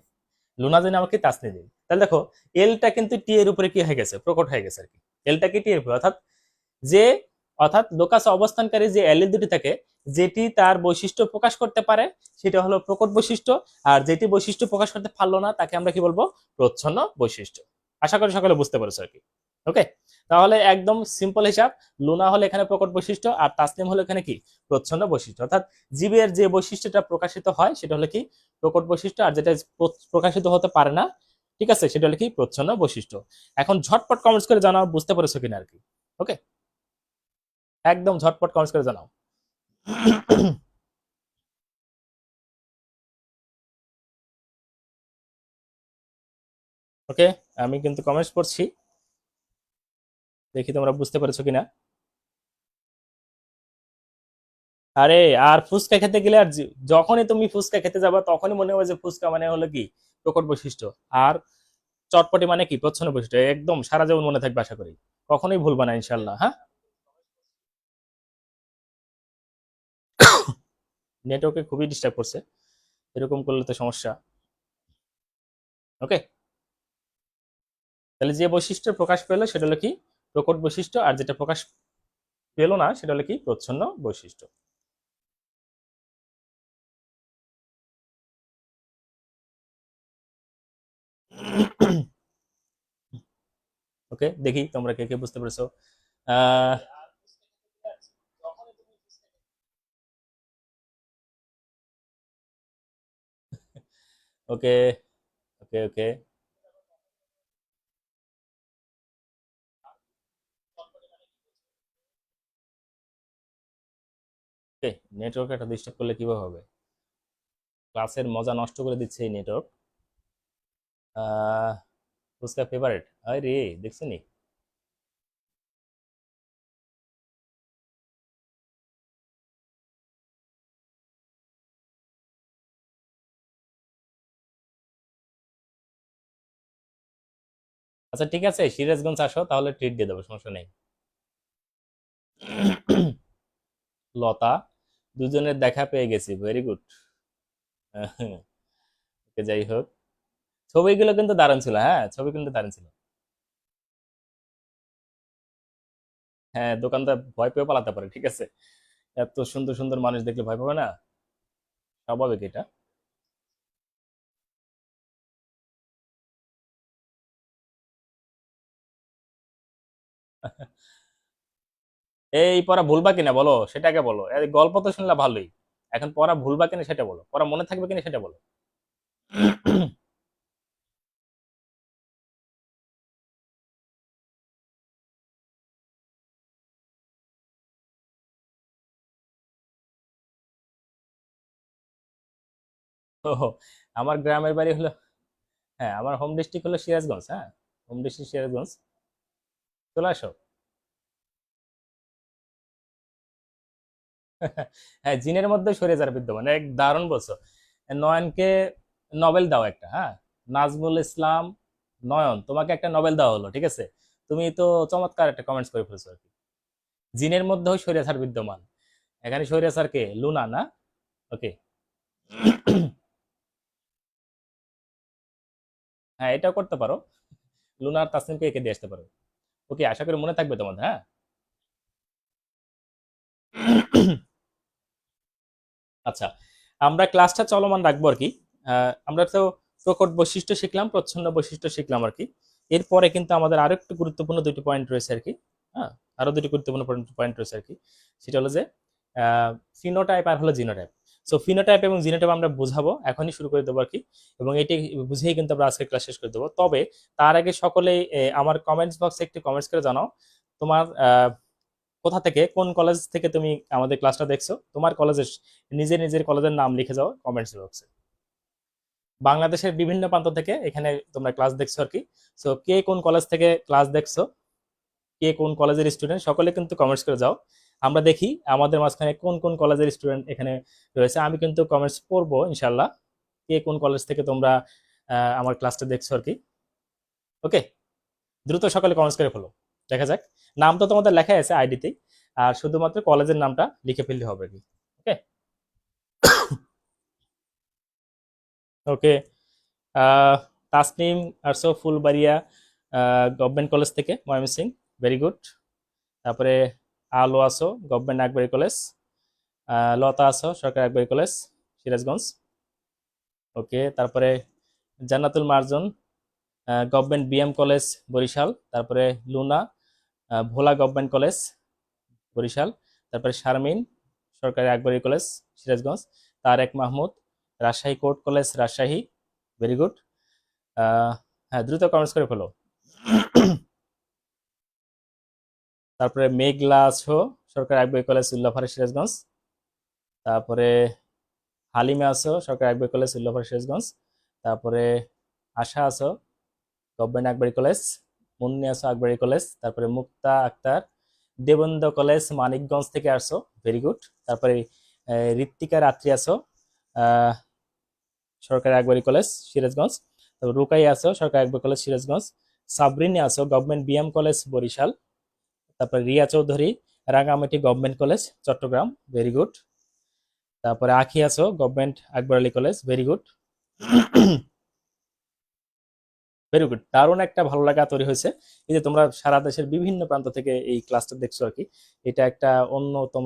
লুনা জিন আবার কি তাসনিম জিন। তাহলে দেখো এলটা কিন্তু টি এর উপরে কি হয়ে গেছে, প্রকট হয়ে গেছে আর কি। এলটা কি টি এর উপরে, অর্থাৎ যে, অর্থাৎ লোকাসে অবস্থানকারী যে এলিল দুটি থাকে, যেটি তার বৈশিষ্ট্য প্রকাশ করতে পারে সেটা হলো প্রকট বৈশিষ্ট্য, আর যেটি বৈশিষ্ট্য প্রকাশ করতে পারলো না তাকে আমরা কি বলবো? প্রচ্ছন্ন বৈশিষ্ট্য। আশা করি সকলে বুঝতে পেরেছো আর কি। ওকে, তাহলে একদম সিম্পল হিসাব, লুনা হলো এখানে প্রকট বৈশিষ্ট্য, আর তাসনিম হলো এখানে কি প্রচ্ছন্ন বৈশিষ্ট্য। অর্থাৎ জীবের যে বৈশিষ্ট্যটা প্রকাশিত হয় সেটা হলো কি প্রকট বৈশিষ্ট্য, আর যেটা প্রকাশিত হতে পারে না, ঠিক আছে, সেটা হলো কি প্রচ্ছন্ন বৈশিষ্ট্য। এখন ঝটপট কমেন্টস করে জানাও বুঝতে পেরেছো কিনা আর কি। ওকে, একদম ঝটপট কমেন্টস করে জানাও। ওকে, আমি কিন্তু কমেন্টস পড়ছি, দেখি তোমরা বুঝতে পেরেছো কিনা। আরে, আর ফুচকা খেতে গেলে আর যখনই তুমি ফুচকা খেতে যাবা তখনই মনে হবে যে ফুচকা মানে হলো কি প্রকট বৈশিষ্ট্য, আর চটপটি মানে কি প্রচ্ছন্ন বৈশিষ্ট্য। একদম সারা জীবন মনে থাকবে আশা করি, কখনোই ভুলবা না ইনশাল্লাহ। হ্যাঁ, নেটওয়ার্কে খুবই ডিস্টার্ব করছে, এরকম করলে তো সমস্যা। ওকে, তাহলে যে বৈশিষ্ট্য প্রকাশ পেলো সেটা হলো কি প্রকট বৈশিষ্ট্য, আর যেটা প্রকাশ পেলো না সেটা হলো কি প্রচ্ছন্ন বৈশিষ্ট্য। ওকে, দেখি তোমরা কে কে বুঝতে পেরেছো। আহ ওকে, ওকে, ওকে, ওকে। নেটওয়ার্ক একটা ডিস্টার্ব করলে কিভাবে হবে? ক্লাসের মজা নষ্ট করে দিচ্ছে এই নেটওয়ার্ক। আহ ফুচকা ফেভারিট, আরে দেখছো নি? আচ্ছা ঠিক আছে, সিরাজগঞ্জ আসো তাহলে ট্রিট দিয়ে দেবো, সমস্যা নেই। লতা, দুজনের দেখা পেয়ে গেছি, ভেরি গুড। যাই হোক, ছবিগুলো কিন্তু দারুণ ছিল, হ্যাঁ ছবি কিন্তু দারুণ ছিল। হ্যাঁ, দোকানদার ভয় পেয়ে পালাতে পারে, ঠিক আছে, এত সুন্দর সুন্দর মানুষ দেখলে ভয় পাবে না? স্বাভাবিক এটা। এই পড়া ভুলবা কিনা বলো, সেটাকে বলো। এই গল্প তো শুনলা ভালোই, এখন পড়া ভুলবা কিনা সেটা বলো, পড়া মনে থাকবে কিনা সেটা বলো। ও, আমার গ্রামের বাড়ি হলো, হ্যাঁ আমার হোম ডিস্ট্রিক্ট হলো সিরাজগঞ্জ, হ্যাঁ হোম ডিস্ট্রিক্ট সিরাজগঞ্জ। চলে আসো। হ্যাঁ, জিনের মধ্যে স্বৈরাচার বিদ্যমান, এক দারুণ বলছো। নয়নকে নবেল দাও একটা, হ্যাঁ, নাজমুল ইসলাম নয়ন, তোমাকে একটা নোবেল দেওয়া হলো, ঠিক আছে। তুমি তো চমৎকার একটা কমেন্টস করে ফেলছো আর কি। জিনের মধ্যেও স্বৈরাচার বিদ্যমান, এখানে স্বৈরাচার কে, লুনা না? ওকে। হ্যাঁ, এটাও করতে পারো, লুনা আর তাসনিমকে এঁকে দিয়ে আসতে পারো। ওকে, আশা করি মনে থাকবে তোমাদের, হ্যাঁ। আচ্ছা, আমরা ক্লাসটা চলমান রাখবো আর কি। আমরা তো প্রকট বৈশিষ্ট্য শিখলাম, প্রচ্ছন্ন বৈশিষ্ট্য শিখলাম আর কি। এরপরে কিন্তু আমাদের আরো একটু গুরুত্বপূর্ণ দুটি পয়েন্ট রয়েছে আর কি। হ্যাঁ, আরো দুটি গুরুত্বপূর্ণ পয়েন্ট রয়েছে আর কি। সেটা হলো যে ফিনোটাইপ আর হলো জিনোটাইপ। সো ফিনোটাইপ এবং জিনোটাইপ আমরা বোঝাবো, এখনই শুরু করে দেবো আর কি। এবং এটি বুঝেই কিন্তু আমরা আজকে ক্লাস শেষ করে দেবো। তবে তার আগে সকলেই আমার কমেন্টস বক্সে একটু কমেন্টস করে জানাও তোমার কোথা থেকে, কোন কলেজ থেকে তুমি আমাদের ক্লাসটা দেখছো। তোমার কলেজের নিজের নিজের কলেজের নাম লিখে যাও কমেন্টস বক্সে। বাংলাদেশের বিভিন্ন প্রান্ত থেকে এখানে তোমরা ক্লাস দেখছো আর কি। সো কে কোন কলেজ থেকে ক্লাস দেখছো, কে কোন কলেজের স্টুডেন্ট, সকলে কিন্তু কমেন্টস করে যাও। আমরা দেখি আমাদের মাঝখানে কোন কোন কলেজের স্টুডেন্ট এখানে রয়েছে। আমি কিন্তু কমেন্টস পড়বো ইনশাল্লাহ, কে কোন কলেজ থেকে তোমরা আমার ক্লাসটা দেখছো আর কি। ওকে, দ্রুত সকালে কমেন্টস করে ফেলো, দেখা যাক। নাম তো তোমাদের লেখাই আছে আইডিতেই, আর শুধুমাত্র কলেজের নামটা লিখে ফেললে হবে আর কি। ওকে ওকে, তাসনিম আরসো ফুলবাড়িয়া গভর্নমেন্ট কলেজ থেকে ময়মনসিংহ, ভেরি গুড। তারপরে আলো আসো গভর্নমেন্ট আকবরী কলেজ, লতা আসো সরকারি আকবরী কলেজ সিরাজগঞ্জ। ওকে, তারপরে Jannatul Marjan government BM college Barishal. তারপরে লুনা ভোলা গভর্নমেন্ট কলেজ বরিশাল। তারপরে শারমিন সরকারি Akbari college Sirajganj. Tarek Mahmud Rajshahi court college Rajshahi, very good. হ্যাঁ, দ্রুত কমেন্টস করে ফেলো। তারপরে মেঘলা আছো সরকারি আকবরী কলেজ উল্লাপাড়া সিরাজগঞ্জ। তারপরে হালিমা আছো সরকারি আকবরী কলেজ উল্লাপাড়া সিরাজগঞ্জ। তারপরে আশা আছো গভর্নমেন্ট আকবরী কলেজ, মুন্নি আছো আকবরী কলেজ। তারপরে মুক্তা আক্তার দেবন্দ্র কলেজ মানিকগঞ্জ থেকে আসছো, ভেরি গুড। তারপরে ঋত্বিকা রাত্রি আছো সরকারি আকবরী কলেজ সিরাজগঞ্জ। তারপর রুকাই আছো সরকারি আকবরী কলেজ সিরাজগঞ্জ। সাবরিনী আছো গভর্নমেন্ট বিএম কলেজ বরিশাল। তারপরে Riya Chowdhury Rangamati government college Chattogram, very good. তারপরে আখি আছো government Akbar Ali college, very good. Very good, দারুণ একটা ভালো লাগা তৈরি হয়েছে। এই যে তোমরা সারা দেশের বিভিন্ন প্রান্ত থেকে এই ক্লাসটা দেখছো আর কি। এটা একটা অন্যতম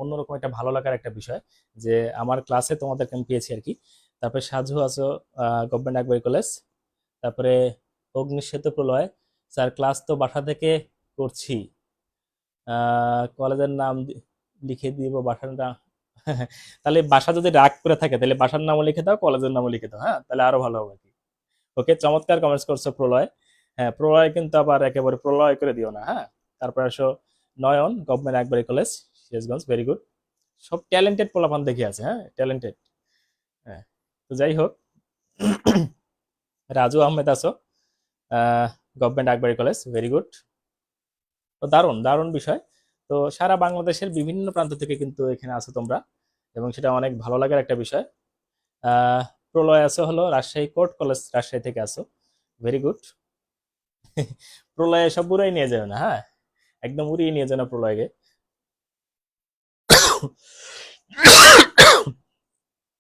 অন্যরকম একটা ভালো লাগার একটা বিষয় যে আমার ক্লাসে তোমাদেরকে আমি পেয়েছি আর কি। তারপরে সাজু আছো গভর্নমেন্ট আকবরী কলেজ। তারপরে অগ্নিসেতু প্রলয় স্যার ক্লাস তো বাসা থেকে করছি, কলেজের নাম লিখে দিব বাসার নাম। তাহলে বাসা যদি রাগ করে থাকে তাহলে বাসার নামও লিখে দাও, কলেজের নামও লিখে দাও, হ্যাঁ তাহলে আরো ভালো হবে আর কি। ওকে, চমৎকার কমেন্টস করছো প্রলয়। হ্যাঁ, প্রলয় কিন্তু আবার একেবারে প্রলয় করে দিও না, হ্যাঁ। তারপর আসো Nayan government Akbari college Sirajganj, very good. সব ট্যালেন্টেড পোলাপান দেখে আছে, হ্যাঁ ট্যালেন্টেড। হ্যাঁ, তো যাই হোক, রাজু আহমেদ আছো government Akbari college, very good. তো দারুণ দারুণ বিষয়। তো সারা বাংলাদেশের বিভিন্ন প্রান্ত থেকে কিন্তু এখানে আছো তোমরা, এবং সেটা অনেক ভালো লাগার একটা বিষয়। আহ প্রলয় আছো হলো রাজশাহী কোর্ট কলেজ রাজশাহী থেকে আছো, ভেরি গুড। প্রলয়ে সব উড়াই নিয়ে যাবে না, হ্যাঁ একদম উড়িয়ে নিয়ে যাবে না প্রলয়কে।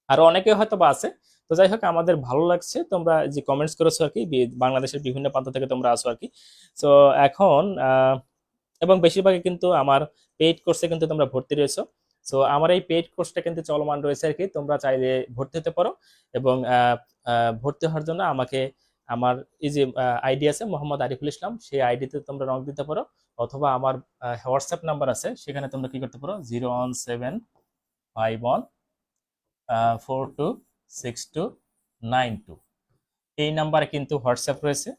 আরো অনেকে হয়তো বা আছে। তো যাই হোক, আমাদের ভালো লাগছে তোমরা যে কমেন্টস করেছো আর কি, বাংলাদেশের বিভিন্ন প্রান্ত থেকে তোমরা আসো আর কি। তো এখন এবং বেশিরভাগই কিন্তু আমার পেইড কোর্সে কিন্তু তোমরা ভর্তি রয়েছো। সো আমার এই পেইড কোর্সটা কিন্তু চলমান রয়েছে আর কি, তোমরা চাইলে ভর্তি হতে পারো। এবং ভর্তি হওয়ার জন্য আমাকে আমার এই যে আইডি আছে মোহাম্মদ আরিফুল ইসলাম, সেই আইডিতে তোমরা নক দিতে পারো। অথবা আমার হোয়াটসঅ্যাপ নাম্বার আছে, সেখানে তোমরা কি করতে পারো, 01751426292, এই নাম্বারে কিন্তু হোয়াটসঅ্যাপ রয়েছে।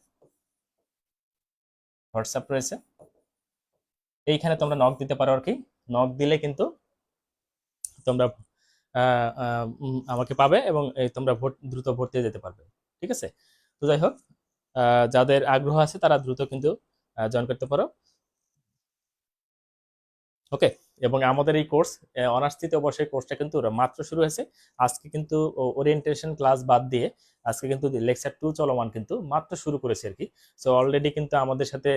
এইখানে তোমরা নক দিতে পারো আর কি। নক দিলে কিন্তু তোমরা আমাকে পাবে, এবং তোমরা দ্রুত ভর্তি হয়ে যেতে পারবে, ঠিক আছে। তো যাই হোক, যাদের আগ্রহ আছে তারা দ্রুত কিন্তু জয়েন করতে পারো। ওকে, এবং আমাদের এই কোর্স অনার্স তৃতীয় বর্ষের কোর্সটা কিন্তু মাত্র শুরু হয়েছে। আজকে কিন্তু ওরিয়েন্টেশন ক্লাস বাদ দিয়ে আজকে কিন্তু লেকচার 2 চলমান, কিন্তু মাত্র শুরু করেছে আর কি। সো অলরেডি কিন্তু আমাদের সাথে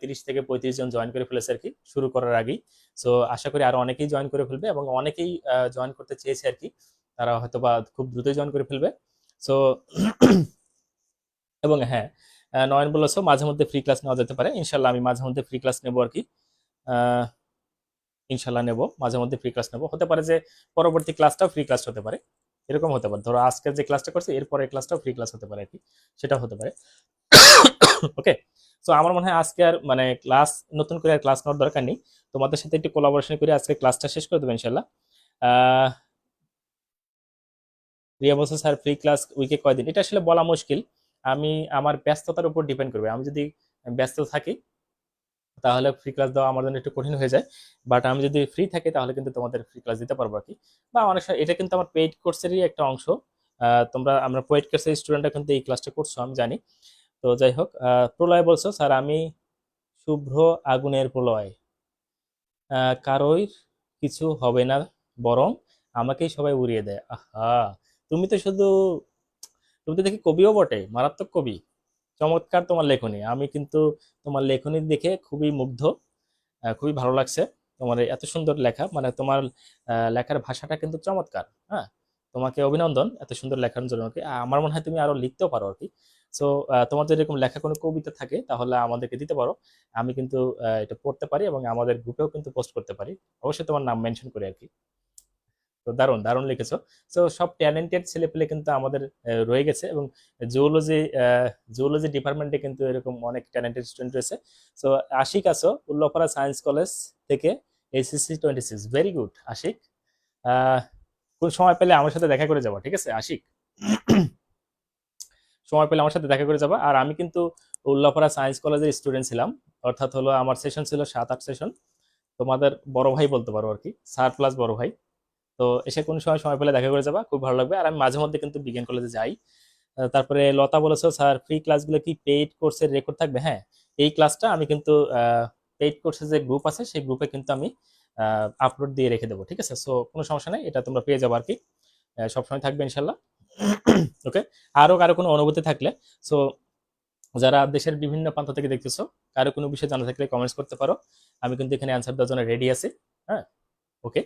30 থেকে 35 জন জয়েন করে ফেলেছে আর কি শুরু করার আগেই। সো আশা করি আরো অনেকেই জয়েন করে ফেলবে, এবং অনেকেই জয়েন করতে চেয়েছে আর কি, তারা হয়তো বা খুব দ্রুতই জয়েন করে ফেলবে। সো এবং হ্যাঁ, নয়ন বলেছো মাঝে মধ্যে ফ্রি ক্লাস নেওয়া যেতে পারে, ইনশাল্লাহ আমি মাঝে মধ্যে ফ্রি ক্লাস নেবো আর কি। ইনশাল্লাহ নেব, মাঝে মধ্যে ফ্রি ক্লাস নেব। হতে পারে যে পরবর্তী ক্লাসটাও ফ্রি ক্লাস হতে পারে, এরকম হতে পারে। ধরো আজকের যে ক্লাসটা করছি এরপরে ক্লাসটাও ফ্রি ক্লাস হতে পারে আর কি, সেটাও হতে পারে। ওকে, সো আমার মনে হয় আজকে আর মানে ক্লাস নতুন করে আর ক্লাস নেওয়ার দরকার নেই। তোমাদের সাথে একটু কোলাবোরেশন করে আজকে ক্লাসটা শেষ করে দেবো ইনশাল্লাহ। আহ রিয়া বলছে স্যার ফ্রি ক্লাস উইকে কয়দিন, এটা আসলে বলা মুশকিল। আমি আমার ব্যস্ততার উপর ডিপেন্ড করবে। আমি যদি ব্যস্ত থাকি তাহলে ফ্রি ক্লাস দেওয়া আমার জন্য একটু কঠিন হয়ে যায়। বাট আমি যদি ফ্রি থাকি তাহলে কিন্তু তোমাদের ফ্রি ক্লাস দিতে পারবো আর কি। বা অনেক সময় এটা কিন্তু আমার পেইড কোর্সেরই একটা অংশ। আমরা পেইড কোর্সের স্টুডেন্টরা কিন্তু এই ক্লাসটা করছো আমি জানি। তো যাই হোক, প্রলয় বলছো স্যার আমি শুভ্র আগুনের প্রলয়, কারোর কিছু হবে না, বরং আমাকেই সবাই উড়িয়ে দেয়। আহা, তুমি তো শুধু, তুমি তো দেখি কবিও বটে, মারাত্মক কবি। চমৎকার তোমার লেখনী, আমি কিন্তু তোমার লেখনী দেখে খুবই মুগ্ধ। খুবই ভালো লাগছে তোমার এই এত সুন্দর লেখা, মানে তোমার লেখার ভাষাটা কিন্তু চমৎকার। হ্যাঁ, তোমাকে অভিনন্দন এত সুন্দর লেখার জন্য আর কি। আমার মনে হয় তুমি আরো লিখতেও পারো আর কি। সো তোমার যদি এরকম লেখা কোনো কবিতা থাকে তাহলে আমাদেরকে দিতে পারো। আমি কিন্তু এটা পড়তে পারি এবং আমাদের গ্রুপেও কিন্তু পোস্ট করতে পারি, অবশ্যই তোমার নাম মেনশন করে আর কি। তো দারুণ দারুণ লিখেছো। তো সব ট্যালেন্টেড ছেলেপেলে কিন্তু আমাদের রয়ে গেছে, এবং জুওলজি জুওলজি ডিপার্টমেন্টে কিন্তু এরকম অনেক ট্যালেন্টেড স্টুডেন্ট রয়েছে। সো আশিক আছো উল্লাপাড়া সায়েন্স কলেজ থেকে, ACC 26, ভেরি গুড আশিক। আহ, কোন সময় পেলে আমার সাথে দেখা করে যাবো, ঠিক আছে আশিক? সময় পেলে আমার সাথে দেখা করে যাবা। আর আমি কিন্তু উল্লাপাড়া সায়েন্স কলেজের স্টুডেন্ট ছিলাম, অর্থাৎ হলো আমার সেশন ছিল 7-8 সেশন। তোমাদের বড় ভাই বলতে পারো আর কি, স্যার প্লাস বড় ভাই। তো এসে কোন সময় সময় পেলে দেখা করে যাবা, খুব ভালো লাগবে। আর আমি মাঝে মধ্যে কিন্তু বিজ্ঞান কলেজে যাই। তারপরে লতা বলেছো স্যার ফ্রি ক্লাসগুলো কি পেইড কোর্সের রেকর্ড থাকবে? হ্যাঁ, এই ক্লাসটা আমি কিন্তু পেইড কোর্সের যে গ্রুপ আছে সেই গ্রুপে কিন্তু আমি আপলোড দিয়ে রেখে দেবো, ঠিক আছে? সো কোনো সমস্যা নেই, এটা তোমরা পেয়ে যাবো আর কি। সবসময় থাকবে ইনশাল্লাহ। ওকে, আরো কারো কোনো অনুভূতি থাকলে, সো যারা দেশের বিভিন্ন প্রান্ত থেকে দেখতেছো, কারো কোনো বিষয়ে জানা থাকলে কমেন্টস করতে পারো। আমি কিন্তু এখানে অ্যান্সার দেওয়ার জন্য রেডি আছি। হ্যাঁ, ওকে।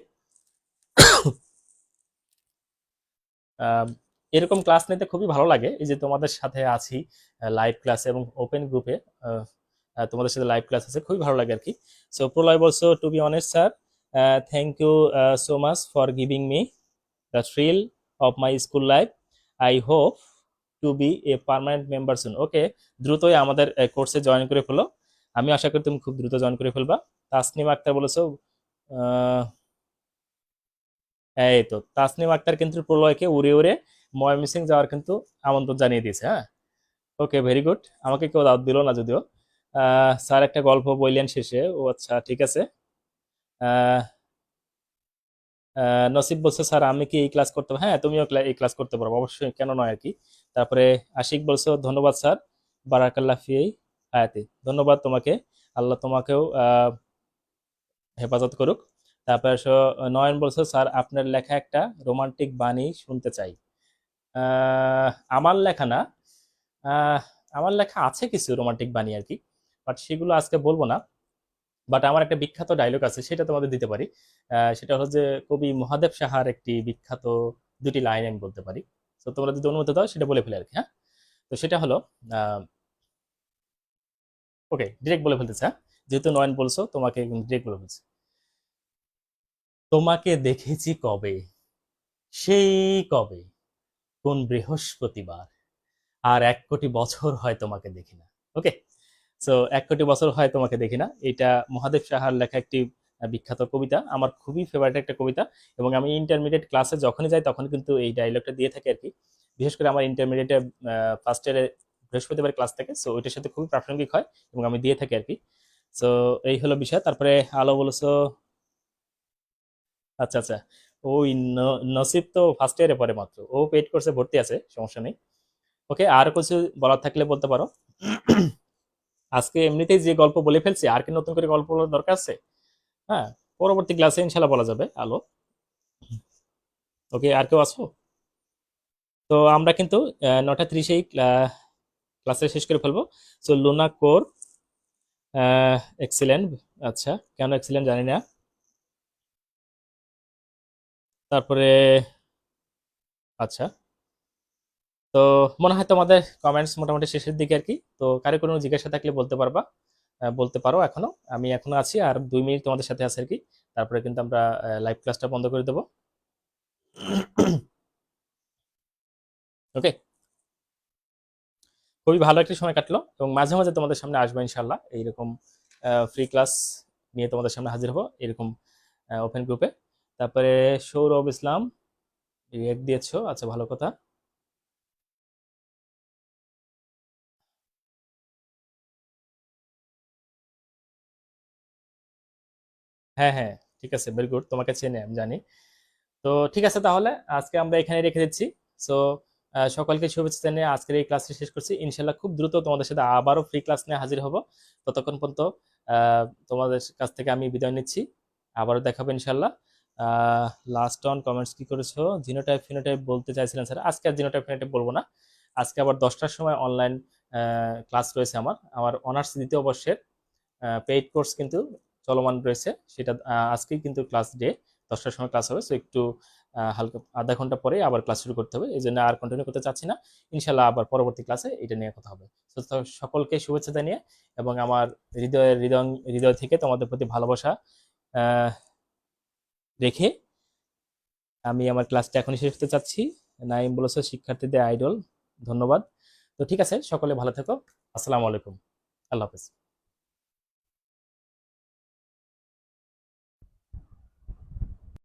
আহ, এরকম ক্লাস নিতে খুবই ভালো লাগে, এই যে তোমাদের সাথে আছি লাইভ ক্লাসে এবং ওপেন গ্রুপে। তোমাদের সাথে লাইভ ক্লাস আছে, খুবই ভালো লাগে আর কি। সো প্রলয় বলছো to be honest sir, thank you so much for giving me the thrill of my school life. I hope to be a permanent member soon. Okay, দ্রুতই আমাদের কোর্সে জয়েন করে ফেলো। আমি আশা করি তুমি খুব দ্রুত জয়েন করে ফেলবা। তাসনিম আক্তার বলেছো, এই তো তাসনিম আক্তার কিন্তু প্রলয়কে উড়ে উড়ে ময়মনসিং যাওয়ার কিন্তু আমন্ত্রণ জানিয়ে দিয়েছে। হ্যাঁ, ওকে, ভেরি গুড। আমাকে কেউ দাওয়াত দিল না যদিও। স্যার একটা গল্প বললেন শেষে, ও আচ্ছা ঠিক আছে। আহ, নসিব বলছে স্যার আমি কি এই ক্লাস করতে পারবো? হ্যাঁ, তুমিও এই ক্লাস করতে পারবো অবশ্যই, কেন নয় আর কি। তারপরে আশিক বলছো ধন্যবাদ স্যার, বারাকাল্লাহ ফি আয়াতি, ধন্যবাদ তোমাকে, আল্লাহ তোমাকেও হেফাজত করুক। তারপরে নয়ন বলছো স্যার আপনার লেখা একটা রোমান্টিক বাণী শুনতে চাই। আহ, আমার লেখা না, আহ, আমার লেখা আছে কিছু রোমান্টিক বাণী আর কি, বাট সেগুলো আজকে বলবো না। বাট আমার একটা বিখ্যাত ডায়লগ আছে, সেটা তোমাদের দিতে পারি। সেটা হলো যে কবি মহাদেব সাহার একটি বিখ্যাত দুটি লাইন আমি বলতে পারি। তো তোমরা যদি অনুমতি দাও সেটা বলে ফেলে আর কি। হ্যাঁ, তো সেটা হলো, ওকে ডিরেক্ট বলে ফেলতেছে। হ্যাঁ, যেহেতু নয়ন বলছো তোমাকে ডিরেক্ট বলে ফেলছে। তোমাকে দেখেছি কবে, সেই কবে, কোন বৃহস্পতিবার, আর 1 কোটি বছর হয় তোমাকে দেখি না। ওকে, সো 1 কোটি বছর হয় তোমাকে দেখি না, এটা মহাদেব সাহার লেখা একটি বিখ্যাত কবিতা, আমার খুবই ফেভারিট একটা কবিতা। এবং আমি ইন্টারমিডিয়েট ক্লাসে যখনই যাই তখন কিন্তু এই ডায়লগটা দিয়ে থাকি আর কি। বিশেষ করে আমার ইন্টারমিডিয়েটে ফার্স্ট ইয়ারে বৃহস্পতিবার ক্লাস থাকে, সো ওইটার সাথে খুবই প্রাসঙ্গিক হয় এবং আমি দিয়ে থাকি আর কি। সো এই হলো বিষয়। তারপরে আলো বলেছো, আচ্ছা আচ্ছা, ওই নসিব তো ফার্স্ট ইয়ারে পড়ে মাত্র, ও পেইড কোর্সে ভর্তি আছে, সমস্যা নেই। ওকে, আর কিছু বলার থাকলে বলতে পারো। আজকে এমনিতেই যে গল্প বলে ফেলছি, আর কি নতুন করে গল্প বলার দরকার আছে? হ্যাঁ, পরবর্তী ক্লাসে ইনশাল্লাহ বলা যাবে। আলো, ওকে, আর কেউ আছো? তো আমরা কিন্তু 9:30-এই ক্লাসে শেষ করে ফেলবো। সো লুনা কোর এক্সিলেন্ট, আচ্ছা কেন এক্সিলেন্ট জানি না। তারপরে আচ্ছা, তো মনে হয় তোমাদের কমেন্টস মোটামুটি শেষের দিকে আর কি। তো কারো কোনো জিজ্ঞাসা থাকলে বলতে পারবা, বলতে পারো এখনো, আমি এখনো আছি আর 2 মিনিট তোমাদের সাথে আছি আর কি। তারপরে কিন্তু আমরা লাইভ ক্লাসটা বন্ধ করে দেবো। ওকে, খুবই ভালো একটা সময় কাটলো, এবং মাঝে মাঝে তোমাদের সামনে আসবো ইনশাল্লাহ, এইরকম ফ্রি ক্লাস নিয়ে তোমাদের সামনে হাজির হবো এরকম ওপেন গ্রুপে। তারপরে সৌরভ ইসলাম রিয়েক্ট দিয়েছো, আচ্ছা ভালো কথা। হ্যাঁ হ্যাঁ, ঠিক আছে, ভেরি গুড, তোমাকে চেনে আমি জানি। তো ঠিক আছে, তাহলে আজকে আমরা এখানে রেখে দিচ্ছি। সো সকলকে শুভেচ্ছা জানিয়ে আজকের এই ক্লাসটি শেষ করছি। ইনশাল্লাহ খুব দ্রুত তোমাদের সাথে আবারও ফ্রি ক্লাস নিয়ে হাজির হব। ততক্ষণ পর্যন্ত তোমাদের কাছ থেকে আমি বিদায় নিচ্ছি, আবারও দেখাবো ইনশাল্লাহ। লাস্ট অন কমেন্টস কি করেছো? জিনোটাইপ ফিনোটাইপ বলতে চাইছিলেন স্যার, আজকে আর জিনোটাইপ ফিনোটাইপ বলবো না। আজকে আবার 10টার সময় অনলাইন ক্লাস রয়েছে আমার আমার অনার্স দ্বিতীয় বর্ষের পেইড কোর্স কিন্তু চলমান রয়েছে, সেটা আজকেই কিন্তু ক্লাস ডে, 10টার সময় ক্লাস হবে। সো একটু হালকা আধা ঘন্টা পরে আবার ক্লাস শুরু করতে হবে, এই জন্য আর কন্টিনিউ করতে চাচ্ছি না। ইনশাল্লাহ আবার পরবর্তী ক্লাসে এটা নিয়ে কথা হবে। তো সকলকে শুভেচ্ছা জানিয়ে এবং আমার হৃদয় থেকে তোমাদের প্রতি ভালোবাসা আহ, রেখে আমি আমার ক্লাসটা এখনই শেষ করতে চাচ্ছি। নাইম বলেছে শিক্ষার্থীদের আইডল, ধন্যবাদ। তো ঠিক আছে, সকলে ভালো থেকো, আসসালামু আলাইকুম, আল্লাহ হাফেজ।